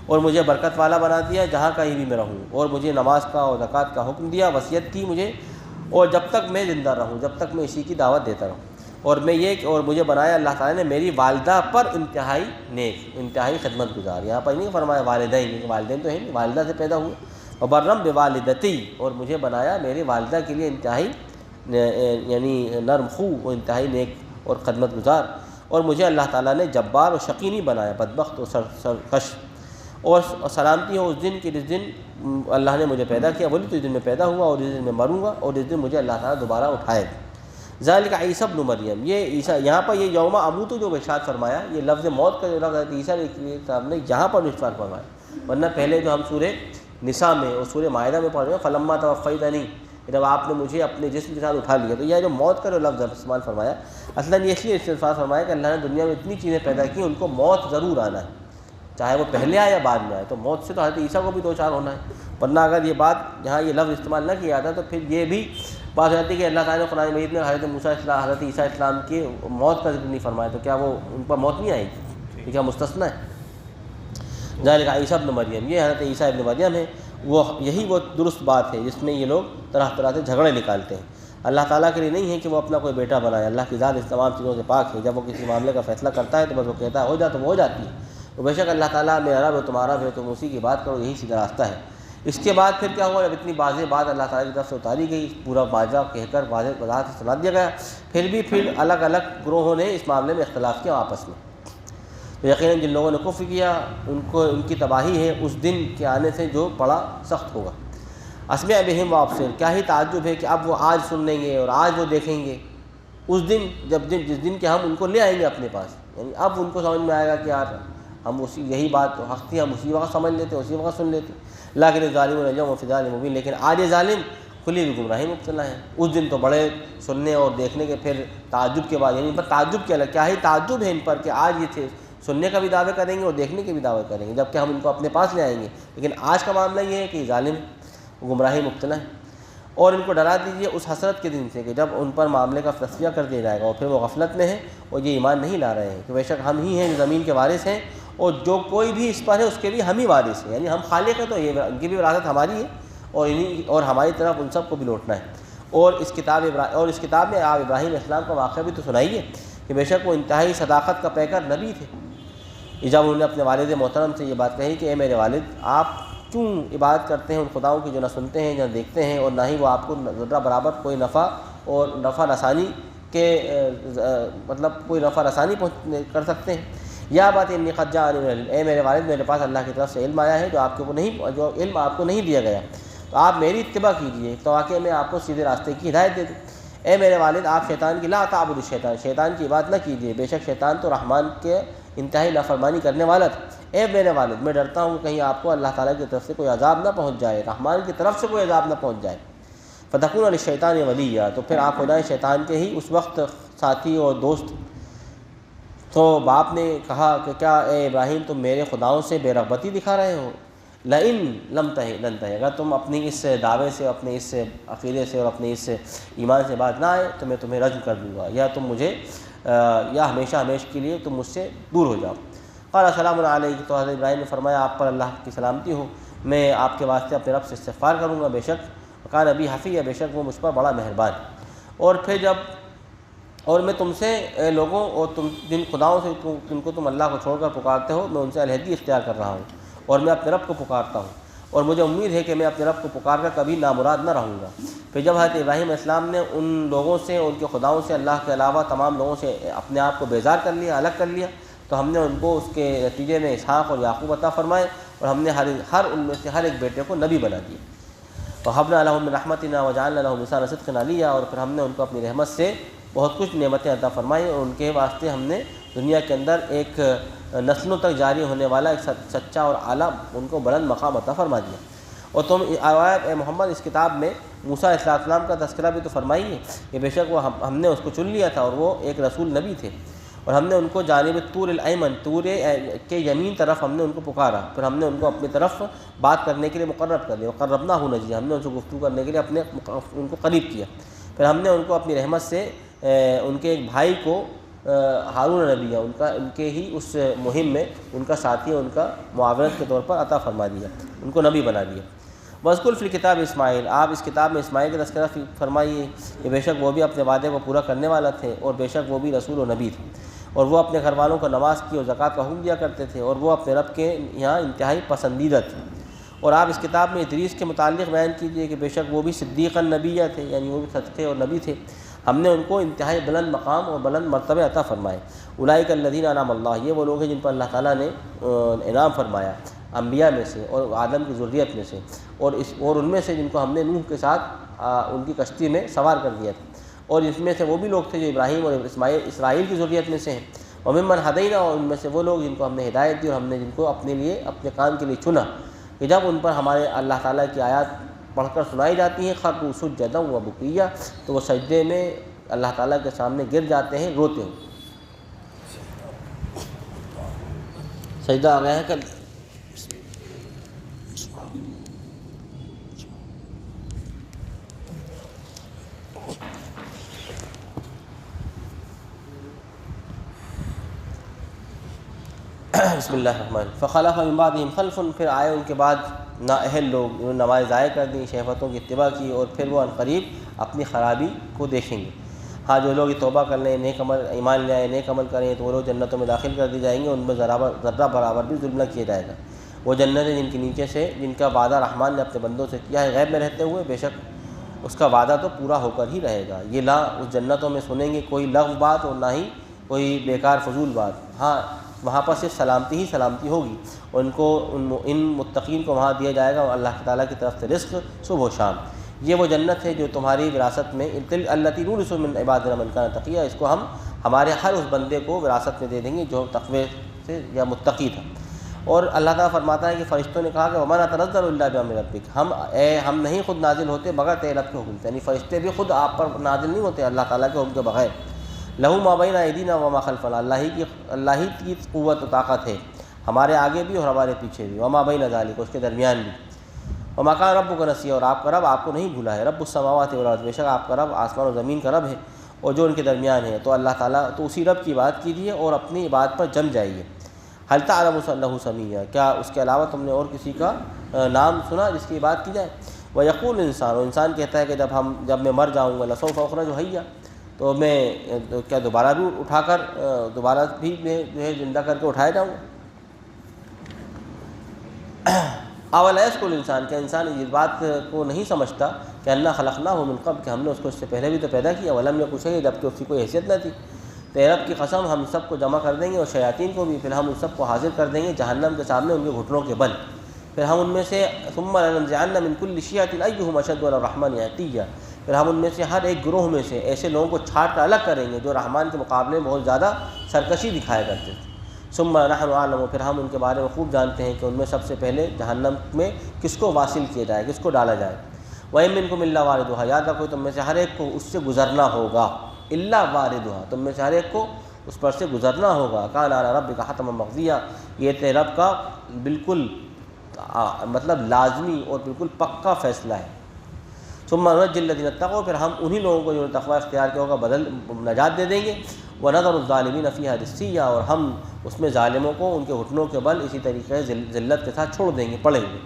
S1: اور مجھے برکت والا بنا دیا جہاں کہیں بھی میں رہوں، اور مجھے نماز کا اور زکوٰۃ کا حکم دیا، وصیت کی مجھے، اور جب تک میں زندہ رہوں، جب تک میں اسی کی دعوت دیتا رہوں، اور مجھے بنایا اللہ تعالیٰ نے میری والدہ پر انتہائی نیک، انتہائی خدمت گزار۔ یہاں پر نہیں فرمایا والدین، والدین تو ہیں نہیں، والدہ سے پیدا ہوئے۔ وبرم بوالدتی، اور مجھے بنایا میری والدہ کے لیے انتہائی یعنی نرم خو و انتہائی نیک اور خدمت گزار، اور مجھے اللہ تعالیٰ نے جبار و شقی نہیں بنایا، بدبخت و سرکش۔ اور سلامتی ہو اس دن کی جس دن اللہ نے مجھے پیدا کیا، بولی تو اس دن میں پیدا ہوا اور اس دن میں مروں گا اور اس دن مجھے اللہ تعالیٰ دوبارہ اٹھائے گا۔ ذالک عیسیٰ ابن مریم، یہ عیسیٰ، یہاں پر یہ یوم اموت جو ارشاد فرمایا، یہ لفظ موت کا جو لفظ عیسیٰ صاحب نے یہاں پر ارشاد فرمایا، ورنہ پہلے جو ہم سورہ نساء میں اور سورہ مائدہ میں پڑھ رہے ہیں، فلما توفیتنی، جب آپ نے مجھے اپنے جسم کے ساتھ اٹھا لیا، تو یہ جو موت کا جو لفظ استعمال فرمایا، اصلاً یہ اس لیے استعمال فرمایا کہ اللہ نے دنیا میں اتنی چیزیں پیدا کی، ان کو موت ضرور آنا ہے، چاہے وہ پہلے آئے یا بعد میں آئے، تو موت سے تو حضرت عیسیٰ کو بھی دو چار ہونا ہے، ورنہ اگر یہ بات یہاں یہ لفظ استعمال نہ کیا جاتا تو پھر یہ بھی بات ہوتی کہ اللہ تعالیٰ نے قرآن مجید میں حضرت عیسیٰ اسلام کی موت کا ذکر نہیں فرمایا، تو کیا وہ ان پر موت نہیں آئے گی؟ یہ کیا مستثنیٰ ہے؟ ذالک عیسیٰ ابن مریم، یہ حضرت عیسیٰ ابن مریم ہے، یہی وہ درست بات ہے جس میں یہ لوگ طرح طرح سے جھگڑے نکالتے ہیں۔ اللہ تعالیٰ کے لیے نہیں ہے کہ وہ اپنا کوئی بیٹا بنائے، اللہ کی ذات اس تمام چیزوں سے پاک ہے۔ جب وہ کسی معاملے کا فیصلہ کرتا ہے تو بس وہ کہتا ہے ہو جا تو وہ ہو جاتی ہے، تو بے شک اللہ تعالیٰ میرا رب ہے تمہارا بھی ہے، تم اسی کی بات کرو، یہی سیدھا راستہ ہے۔ اس کے بعد پھر کیا ہوا، جب اتنی واضح بات اللہ تعالیٰ کی طرف سے اتاری گئی، پورا واضح کہہ کر واضح وضاحت سے سنا دیا گیا، پھر الگ الگ گروہوں نے اس معاملے میں اختلاف کیا آپس میں۔ تو یقیناً جن لوگوں نے کفر کیا ان کی تباہی ہے اس دن کے آنے سے جو بڑا سخت ہوگا۔ اسمع بہم وابصر، کیا ہی تعجب ہے کہ اب وہ آج سن لیں گے اور آج وہ دیکھیں گے، اس دن جس دن کہ ہم ان کو لے آئیں گے اپنے پاس، یعنی اب ان کو سمجھ میں آئے گا کہ یار ہم یہی بات حق تھی، ہم اسی وقت سمجھ لیتے، اسی وقت سن لیتے۔ لیکن ظالمون اليوم فی ضلال مبین، لیکن آج یہ ظالم کھلی ہوئی گمراہی مبتلا ہیں۔ اس دن تو بڑے سننے اور دیکھنے کے پھر تعجب کے بعد، یعنی پر تعجب کیا ہی تعجب ہے ان پر کہ آج یہ تھے سننے کا بھی دعوے کریں گے اور دیکھنے کے بھی دعوے کریں گے، جبکہ ہم ان کو اپنے پاس لے آئیں گے۔ لیکن آج کا معاملہ یہ ہے کہ ظالم گمراہی مبتلا ہے، اور ان کو ڈرا دیجیے اس حسرت کے دن سے کہ جب ان پر معاملے کا تصفیہ کر دیا جائے گا اور پھر وہ غفلت میں ہیں اور یہ ایمان نہیں لا رہے ہیں کہ بے شک ہم ہی ہیں جو زمین کے وارث ہیں، اور جو کوئی بھی اس پر ہے اس کے بھی ہم ہی وارث ہیں، یعنی ہم خالق ہیں، تو یہ ان کی بھی وراثت ہماری ہے اور ہماری طرف ان سب کو بھی لوٹنا ہے۔ اور اس کتاب میں آپ ابراہیم علیہ السلام کا واقعہ بھی تو سنائیے کہ بے شک وہ انتہائی صداقت کا پیکر نبی تھے۔ جب انہوں نے اپنے والد محترم سے یہ بات کہی کہ اے میرے والد، آپ کیوں عبادت کرتے ہیں ان خداؤں کی جو نہ سنتے ہیں نہ دیکھتے ہیں، اور نہ ہی وہ آپ کو ذرہ برابر کوئی نفع اور نفع رسانی کے مطلب کوئی نفع رسانی کر سکتے ہیں؟ یا بات انی قد جاءنی من العلم، اے میرے والد میرے پاس اللہ کی طرف سے علم آیا ہے جو علم آپ کو نہیں دیا گیا، تو آپ میری اتباع کیجیے تو واقعی میں آپ کو سیدھے راستے کی ہدایت دے دوں۔ اے میرے والد، آپ شیطان کی لا تعبدوا الشیطان، شیطان کی عبادت نہ کیجیے، بے شک شیطان تو رحمان کے انتہائی نافرمانی کرنے والا تھا۔ اے میرے والد، میں ڈرتا ہوں کہیں آپ کو اللہ تعالیٰ کی طرف سے کوئی عذاب نہ پہنچ جائے، رحمان کی طرف سے کوئی عذاب نہ پہنچ جائے۔ فتکون للشیطان ولیا، تو پھر آپ ہو جائیں شیطان کے ہی اس وقت ساتھی اور دوست۔ تو باپ نے کہا کہ کیا اے ابراہیم تم میرے خداؤں سے بے رغبتی دکھا رہے ہو؟ لَن تَنْتَهِ اگر تم اپنی اس دعوے سے، اپنے اس عقیدے سے اور اپنے اس ایمان سے باز نہ آئے تو میں تمہیں رجم کر دوں گا، یا تم مجھے یا ہمیشہ کے لیے تم مجھ سے دور ہو جاؤ۔ قال سلام علیک، تو حضرت ابراہیم نے فرمایا آپ پر اللہ کی سلامتی ہو، میں آپ کے واسطے اپنے رب سے استغفار کروں گا، بے شک قال ابی حفیظ، بے شک وہ مجھ پر بڑا مہربان۔ اور پھر اور میں تم سے لوگوں اور جن خداؤں سے جن کو تم اللہ کو چھوڑ کر پکارتے ہو، میں ان سے علیحدگی اختیار کر رہا ہوں اور میں اپنے رب کو پکارتا ہوں، اور مجھے امید ہے کہ میں اپنے رب کو پکار کر کبھی نامراد نہ رہوں گا۔ پھر جب حضرت ابراہیم علیہ السلام نے ان لوگوں سے، ان کے خداؤں سے، اللہ کے علاوہ تمام لوگوں سے اپنے آپ کو بیزار کر لیا، الگ کر لیا، تو ہم نے ان کو اس کے نتیجے میں اسحاق اور یعقوب عطا فرمائے، اور ہم نے ہر ان میں سے ہر ایک بیٹے کو نبی بنا دیا۔ وَهَبْنَا لَهُم مِّن رَحْمَتِنَا وَجَعَلْنَا لَهُمْ لِسَانَ صِدْقٍ عَلِيًّا، اور پھر ہم نے ان کو اپنی رحمت سے بہت کچھ نعمتیں عطا فرمائی، اور ان کے واسطے ہم نے دنیا کے اندر ایک نسلوں تک جاری ہونے والا ایک سچا اور اعلیٰ ان کو بلند مقام عطا فرما دیا۔ اور تم اے محمد اس کتاب میں موسیٰ علیہ السلام کا تذکرہ بھی تو فرمائیے کہ بے شک وہ ہم نے اس کو چن لیا تھا، اور وہ ایک رسول نبی تھے، اور ہم نے ان کو جانب طور الایمن، طور کے یمین طرف ہم نے ان کو پکارا، پھر ہم نے ان کو اپنی طرف بات کرنے کے لیے مقرب کر دیا، وقربناہ نجیہ، ہم نے ان سے گفتگو کرنے کے لیے ان کو قریب کیا، پھر ہم نے ان کو اپنی رحمت سے ان کے ایک بھائی کو ہارون نبی، ان کے ہی اس مہم میں ان کا ساتھی، ان کا معاونت کے طور پر عطا فرما دیا، ان کو نبی بنا دیا۔ وَاذْكُرْ فِي الْكِتَابِ اسماعیل، آپ اس کتاب میں اسماعیل کا تذکرہ فرمائیے کہ بے شک وہ بھی اپنے وعدے کو پورا کرنے والا تھے، اور بے شک وہ بھی رسول و نبی تھے، اور وہ اپنے گھر والوں کو نماز کی اور زکوٰۃ کا حکم دیا کرتے تھے، اور وہ اپنے رب کے یہاں انتہائی پسندیدہ تھے۔ اور آپ اس کتاب میں ادریس کے متعلق بیان کیجیے کہ بے شک وہ بھی صدیق النبیہ تھے، یعنی وہ بھی صدقے اور نبی تھے، ہم نے ان کو انتہائی بلند مقام اور بلند مرتبے عطا فرمائے۔ اولئک الذین انعم اللہ، یہ وہ لوگ ہیں جن پر اللہ تعالیٰ نے انعام فرمایا، انبیاء میں سے اور آدم کی ذریت میں سے، اور ان میں سے جن کو ہم نے نوح کے ساتھ ان کی کشتی میں سوار کر دیا تھا، اور اس میں سے وہ بھی لوگ تھے جو ابراہیم اور اسرائیل کی ذریت میں سے ہیں، وممن ہدینا، اور ان میں سے وہ لوگ جن کو ہم نے ہدایت دی اور ہم نے جن کو اپنے لیے اپنے کام کے لیے چنا، کہ جب ان پر ہمارے اللہ تعالیٰ کی آیات پڑھ کر سنائی جاتی ہیں، خروا سجدا وبکیا، تو وہ سجدے میں اللہ تعالیٰ کے سامنے گر جاتے ہیں روتے ہوئے۔ سجدہ آ گیا ہے کل؟ بسم اللہ الرحمن الرحیم۔ فخلف من بعدہم خلف، پھر آئے ان کے بعد نااہل لوگ، انہوں نے نماز ضائع کر دی، شہوتوں کی اتباع کی، اور پھر وہ عنقریب اپنی خرابی کو دیکھیں گے۔ ہاں، جو لوگ توبہ کر لیں، نیک عمل ایمان لے آئیں، نیک عمل کریں، تو وہ لوگ جنتوں میں داخل کر دی جائیں گے، ان میں ذرہ برابر بھی ظلم نہ کیا جائے گا۔ وہ جنتیں جن کے نیچے سے، جن کا وعدہ رحمان نے اپنے بندوں سے کیا ہے غیب میں رہتے ہوئے، بے شک اس کا وعدہ تو پورا ہو کر ہی رہے گا۔ یہ اس جنتوں میں سنیں گے کوئی لغو بات اور نہ ہی کوئی بیکار فضول بات۔ ہاں، وہاں پر صرف سلامتی ہی سلامتی ہوگی، اور ان متقین کو وہاں دیا جائے گا اللہ تعالیٰ کی طرف سے رزق صبح و شام۔ یہ وہ جنت ہے جو تمہاری وراثت میں، التی نورث من عبادنا من کان تقیا، اس کو ہم ہمارے ہر اس بندے کو وراثت میں دے دیں گے جو تقوی سے یا متقی تھا۔ اور اللہ تعالیٰ فرماتا ہے کہ فرشتوں نے کہا کہ وما نتنزل الا بامر ربک، ہم نہیں خود نازل ہوتے بغیر تیرے رب کے حکم سے، یعنی فرشتے بھی خود آپ پر نازل نہیں ہوتے اللہ تعالیٰ کے حکم کے بغیر۔ لہ ما بین ایدینا وما خلفنا، اللہ ہی کی قوت و طاقت ہے ہمارے آگے بھی اور ہمارے پیچھے بھی، وما بین ذالک، اس کے درمیان بھی۔ وما کان ربک نسیا، اور آپ کا رب آپ کو نہیں بھولا ہے، رب السماوات والارض، بے شک آپ کا رب آسمان و زمین کا رب ہے، اور جو ان کے درمیان ہے۔ تو اللہ تعالیٰ تو اسی رب کی بات کیجیے اور اپنی بات پر جم جائیے۔ هل تعلم له سميا، کیا اس کے علاوہ تم نے اور کسی کا نام سنا جس کی بات کی جائے؟ ويقول الانسان، اور انسان کہتا ہے کہ جب میں مر جاؤں گا لسوف اخرج حیا، تو میں کیا دوبارہ بھی اٹھا کر دوبارہ بھی میں جو ہے زندہ کر کے اٹھایا جاؤں گا؟ اولا یذکر الانسان، کہ انسان اس بات کو نہیں سمجھتا کہ انا خلقناہ من قبل، کہ ہم نے اس کو اس سے پہلے بھی تو پیدا کیا، ولم یک شیء، جبکہ اس کی کوئی حیثیت نہ تھی۔ تیرے رب کی قسم، ہم سب کو جمع کر دیں گے اور شیاطین کو بھی، پھر ہم ان سب کو حاضر کر دیں گے جہنم کے سامنے ان کے گھٹنوں کے بل، پھر ہم ان میں سے ثم لننزعن من كل شیعۃ ایھم اشد علی الرحمن عتیا، پھر ہم ان میں سے ہر ایک گروہ میں سے ایسے لوگوں کو چھانٹ کر الگ کریں گے جو رحمان کے مقابلے میں بہت زیادہ سرکشی دکھایا کرتے تھے۔ ثم نحن اعلم، پھر ہم ان کے بارے میں خوب جانتے ہیں کہ ان میں سب سے پہلے جہنم میں کس کو واصل کیا جائے، کس کو ڈالا جائے۔ وَإِن مِّنكُمْ إِلَّا وَارِدُهَا، یاد رکھو تم میں سے ہر ایک کو اس سے گزرنا ہوگا، الا واردها، تم میں سے ہر ایک کو اس پر سے گزرنا ہوگا۔ کان علی ربک حتما مقضیہ، یہ تیرے رب کا بالکل مطلب لازمی اور بالکل پکا فیصلہ ہے۔ ثم ننجی الذین اتقوا، پھر ہم انہی لوگوں کو جنہوں نے تقوی اختیار کیا ہوگا بدل نجات دے دیں گے، ونذر الظالمین فیہا جثیا، اور ہم اس میں ظالموں کو ان کے گھٹنوں کے بل اسی طریقے سے ذلت کے ساتھ چھوڑ دیں گے، پڑیں گے۔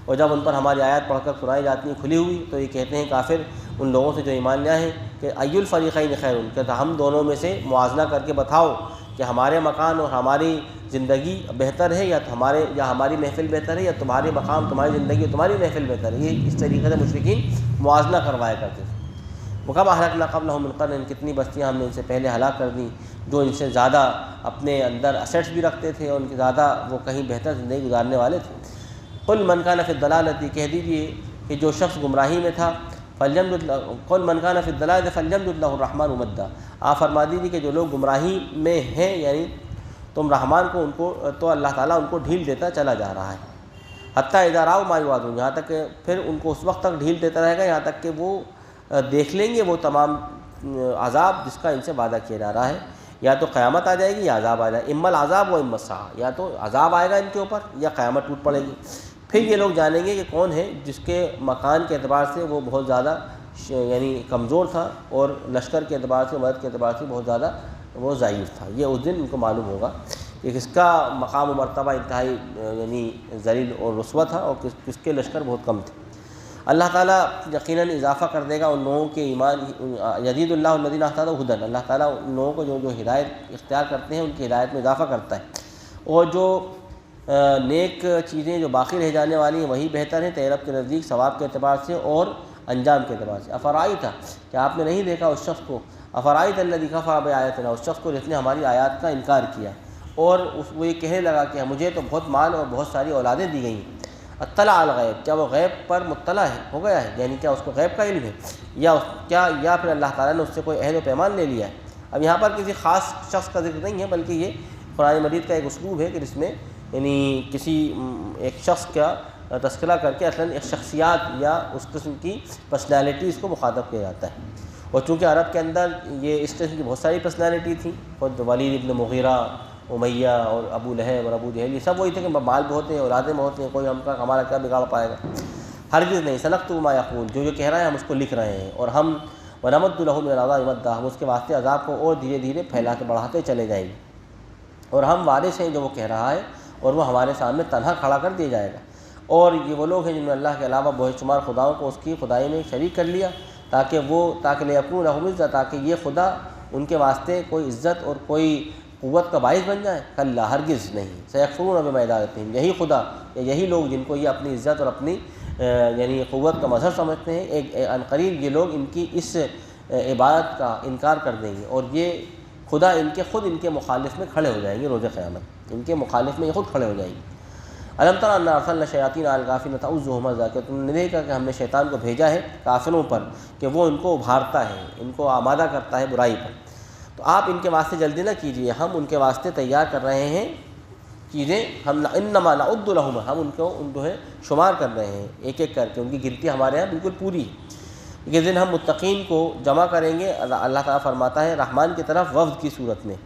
S1: اور جب ان پر ہماری آیات پڑھ کر سنائی جاتی ہیں کھلی ہوئی، تو یہ کہتے ہیں کافر ان لوگوں سے جو ایمان لائے ہیں کہ ای الفریقین خیر، کہ ہم دونوں میں سے موازنہ کر کے بتاؤ کہ ہمارے مکان اور ہماری زندگی بہتر ہے یا ہماری محفل بہتر ہے، یا تمہارے مقام تمہاری زندگی اور تمہاری محفل بہتر ہے۔ یہ اس طریقے سے مشرکین موازنہ کروایا کرتے تھے۔ وَكَمْ أَهْلَكْنَا قَبْلَهُم مِّن قَرْنٍ، کتنی بستیاں ہم نے ان سے پہلے ہلاک کر دیں جو ان سے زیادہ اپنے اندر اسیٹس بھی رکھتے تھے اور ان کے زیادہ وہ کہیں بہتر زندگی گزارنے والے تھے۔ قُلْ مَنْ كَانَ فِي الضَّلَالَةِ، کہہ دیجیے کہ جو شخص گمراہی میں تھا، قُلْ مَنْ كَانَ فِي الضَّلَالَةِ فَلْيَمْدُدْ لَهُ الرَّحْمَٰنُ مَدًّا، آپ فرما دیجیے کہ جو لوگ گمراہی میں ہیں، یعنی تم رحمان کو ان کو تو اللہ تعالیٰ ان کو ڈھیل دیتا چلا جا رہا ہے، حتیٰ اذا رأوا ما یوعدون، یہاں تک کہ پھر ان کو اس وقت تک ڈھیل دیتا رہے گا یہاں تک کہ وہ دیکھ لیں گے وہ تمام عذاب جس کا ان سے وعدہ کیا جا رہا ہے۔ یا تو قیامت آ جائے گی یا عذاب آ جائے گا، اما العذاب و اما الساعہ، یا تو عذاب آئے گا ان کے اوپر یا قیامت ٹوٹ پڑے گی۔ پھر یہ لوگ جانیں گے کہ کون ہے جس کے مکان کے اعتبار سے وہ بہت زیادہ یعنی کمزور تھا اور لشکر کے اعتبار سے مدد کے اعتبار سے بہت زیادہ وہ ضعیف تھا۔ یہ اس دن ان کو معلوم ہوگا کہ کس کا مقام و مرتبہ انتہائی یعنی ذلیل اور رسوا تھا اور کس کے لشکر بہت کم تھے۔ اللہ تعالیٰ یقیناً اضافہ کر دے گا ان لوگوں کے ایمان، یزید اللہ الذین اہتدوا ھدی، اللہ تعالیٰ ان لوگوں کو جو ہدایت اختیار کرتے ہیں ان کی ہدایت میں اضافہ کرتا ہے، اور جو نیک چیزیں جو باقی رہ جانے والی ہیں وہی بہتر ہیں تیرے رب کے نزدیک ثواب کے اعتبار سے اور انجام کے اعتبار سے۔ افرائیت، کیا آپ نے نہیں دیکھا اس شخص کو، افرائیت الذی کفر بآیاتنا، اس شخص کو جس نے ہماری آیات کا انکار کیا اور وہ یہ کہنے لگا کہ مجھے تو بہت مال اور بہت ساری اولادیں دی گئی ہیں۔ اطلع علی الغیب، کیا وہ غیب پر مطلع ہو گیا ہے، یعنی کیا اس کو غیب کا علم ہے، یا پھر اللہ تعالیٰ نے اس سے کوئی عہد و پیمان لے لیا ہے۔ اب یہاں پر کسی خاص شخص کا ذکر نہیں ہے بلکہ یہ قرآن مجید کا ایک اسلوب ہے کہ جس میں یعنی کسی ایک شخص کا تذکرہ کر کے اصلاً ایک شخصیات یا اس قسم کی پرسنالٹیز کو مخاطب کیا جاتا ہے، اور چونکہ عرب کے اندر یہ اس قسم کی بہت ساری پرسنالٹی تھیں، خود ولید ابن مغیرہ، امیہ اور ابو لہب اور ابو جہل، یہ سب وہی تھے کہ مال بہت ہیں، اولادیں بہت ہیں، کوئی ہمارا کیا بگاڑ پائے گا، ہرگز نہیں۔ سنکتب ما یقول، جو کہہ رہا ہے ہم اس کو لکھ رہے ہیں، اور ہم ونمد له من العذاب مدا، ہم اس کے واسطے عذاب کو اور دھیرے دھیرے پھیلاتے بڑھاتے چلے جائیں گے، اور ہم وارث ہیں جو وہ کہہ رہا ہے، اور وہ ہمارے سامنے تنہا کھڑا کر دیا جائے گا۔ اور یہ وہ لوگ ہیں جنہوں نے اللہ کے علاوہ بہت شمار خداؤں کو اس کی خدائی میں شریک کر لیا تاکہ لیکون لہم عزا، تاکہ یہ خدا ان کے واسطے کوئی عزت اور کوئی قوت کا باعث بن جائے۔ کلا، ہرگز نہیں، سیکفرون بما عبادتہم، یہی خدا یا یہی لوگ جن کو یہ اپنی عزت اور اپنی یعنی قوت کا مظہر سمجھتے ہیں، ایک عنقریب یہ لوگ ان کی اس عبادت کا انکار کر دیں گے، اور یہ خدا خود ان کے مخالف میں کھڑے ہو جائیں گے روز قیامت، ان کے مخالف میں یہ خود کھڑے ہو جائیں گے۔ الم تر انا ارسلنا الشیاطین علی الکافرین تعوذهم ازا، کہ تم نے دیکھا کہ ہم نے شیطان کو بھیجا ہے کافروں پر کہ وہ ان کو ابھارتا ہے، ان کو آمادہ کرتا ہے برائی پر۔ تو آپ ان کے واسطے جلدی نہ کیجیے، ہم ان کے واسطے تیار کر رہے ہیں چیزیں، ہم انما نعد لهم، ہم ان کو جو ہے شمار کر رہے ہیں ایک ایک کر کے، ان کی گنتی ہمارے یہاں بالکل پوری ہے۔ یہ دن ہم متقین کو جمع کریں گے، اللہ تعالیٰ فرماتا ہے رحمان کی طرف وفد کی صورت میں،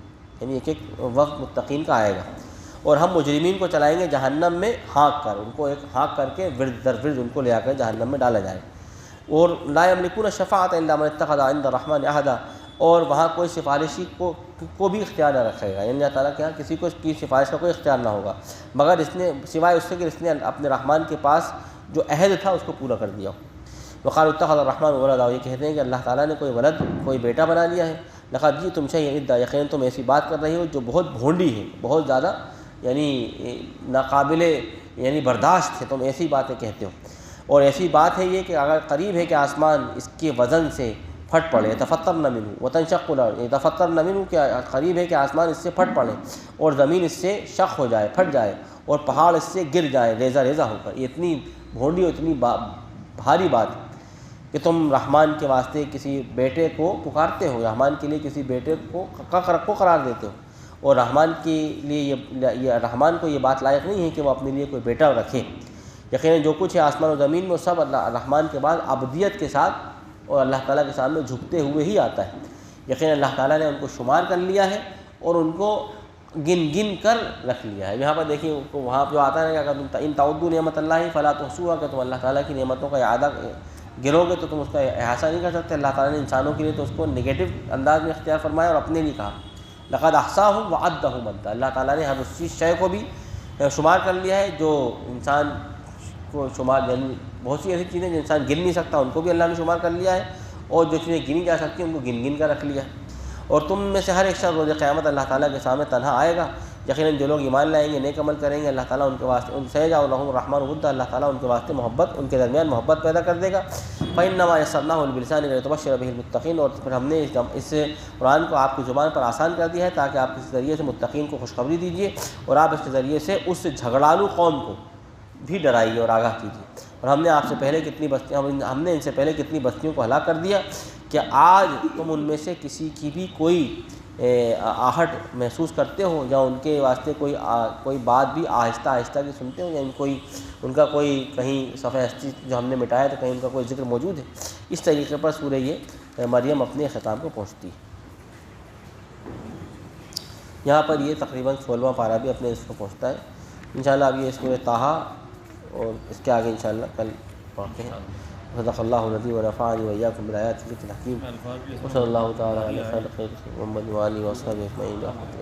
S1: یعنی ایک ایک وفد متقین کا آئے گا، اور ہم مجرمین کو چلائیں گے جہنم میں ہانک کر، ان کو ایک ہانک کر کے ورد در ورد ان کو لے آ کر جہنم میں ڈالا جائے۔ اور لا یملکون الشفاعۃ الا من اتخذ عند الرحمن عہدا، اور وہاں کوئی سفارشی کو بھی اختیار نہ رکھے گا، یعنی اللہ تعالیٰ کے یہاں کسی کو اس کی سفارش کا کوئی اختیار نہ ہوگا مگر اس نے سوائے اس سے کہ اس نے اپنے رحمان کے پاس جو عہد تھا اس کو پورا کر دیا ہو۔ وقالوا اتخذ الرحمن ولدا، یہ کہتے ہیں کہ اللہ تعالیٰ نے کوئی ولد، کوئی بیٹا بنا لیا ہے۔ لقد جئتم شیئا ادا، یقیناً تم ایسی بات کر رہی ہو جو بہت بھونڈی ہے، بہت زیادہ یعنی ناقابل یعنی برداشت ہے، تم ایسی باتیں کہتے ہو۔ اور ایسی بات ہے یہ کہ اگر قریب ہے کہ آسمان اس کے وزن سے پھٹ پڑے، یتفطرن منہ وتنشق الارض، یتفطرن منہ، کہ قریب ہے کہ آسمان اس سے پھٹ پڑے اور زمین اس سے شق ہو جائے، پھٹ جائے، اور پہاڑ اس سے گر جائے ریزہ ریزہ ہو کر۔ یہ اتنی بھونڈی اور اتنی بھاری بات ہے کہ تم رحمان کے واسطے کسی بیٹے کو پکارتے ہو، رحمان کے لیے کسی بیٹے کو قرار دیتے ہو، اور رحمان کے لیے یہ رحمان کو یہ بات لائق نہیں ہے کہ وہ اپنے لیے کوئی بیٹا رکھے۔ یقیناً جو کچھ ہے آسمان و زمین میں وہ سب اللہ رحمان کے بعد عبدیت کے ساتھ اور اللہ تعالیٰ کے سامنے جھکتے ہوئے ہی آتا ہے۔ یقیناً اللہ تعالیٰ نے ان کو شمار کر لیا ہے اور ان کو گن گن کر رکھ لیا ہے. یہاں پر دیکھیے وہاں پہ جو آتا ہے کہ اگر تم ان تعدوا نعمت اللہ فلا تحصوها کہ تم اللہ تعالیٰ کی نعمتوں کا اعادہ گرو گے تو تم اس کا احاطہ نہیں کر سکتے. اللہ تعالیٰ نے انسانوں کے لیے تو اس کو نگیٹو انداز میں اختیار فرمایا اور اپنے لیے کہا لقد احصاهم وعدهم عدا. اللہ تعالیٰ نے ہر اس چیز شے کو بھی شمار کر لیا ہے جو انسان کو شمار، یعنی بہت سی ایسی چیزیں جو انسان گن نہیں سکتا ان کو بھی اللہ نے شمار کر لیا ہے، اور جو چیزیں گنی جا سکتی ہیں ان کو گن گن کر رکھ لیا ہے. اور تم میں سے ہر ایک شخص روز قیامت اللہ تعالیٰ کے سامنے تنہا آئے گا. یقیناً جو لوگ ایمان لائیں گے، نیک عمل کریں گے، اللہ تعالیٰ ان کے واسطے ان سے جاؤ لہم الرحمن ودا، اللہ تعالیٰ ان کے واسطے محبت، ان کے درمیان محبت پیدا کر دے گا. فإنما يسرناه بلسانك لتبشر به المتقين، اور پھر ہم نے اس قرآن کو آپ کی زبان پر آسان کر دیا ہے تاکہ آپ اس ذریعے سے متقین کو خوشخبری دیجیے اور آپ اس کے ذریعے سے اس جھگڑالو قوم کو بھی ڈرائیے اور آگاہ کیجیے. اور ہم نے آپ سے پہلے کتنی بستیاں ہم نے ان سے پہلے کتنی بستیوں کو ہلاک کر دیا کہ آج تم ان میں سے کسی کی بھی کوئی آہٹ محسوس کرتے ہو یا ان کے واسطے کوئی بات بھی آہستہ آہستہ کی سنتے ہو، یا ان کا کوئی کہیں صفحہ ہستی جو ہم نے مٹایا تو کہیں ان کا کوئی ذکر موجود ہے. اس طریقے پر سورہ یہ مریم اپنے خطاب کو پہنچتی ہے. یہاں پر یہ تقریباً 16واں پارہ بھی اپنے اس کو پہنچتا ہے. انشاءاللہ اب یہ سورہ طٰہٰ اور اس کے آگے انشاءاللہ کل پڑھتے ہیں. صدق اللہ العظیم ونفعني وإياكم بالآيات والذكر الحكيم. وصلی اللہ تعالیٰ علی خیر محمد وآلہ وصحبہ اجمعین.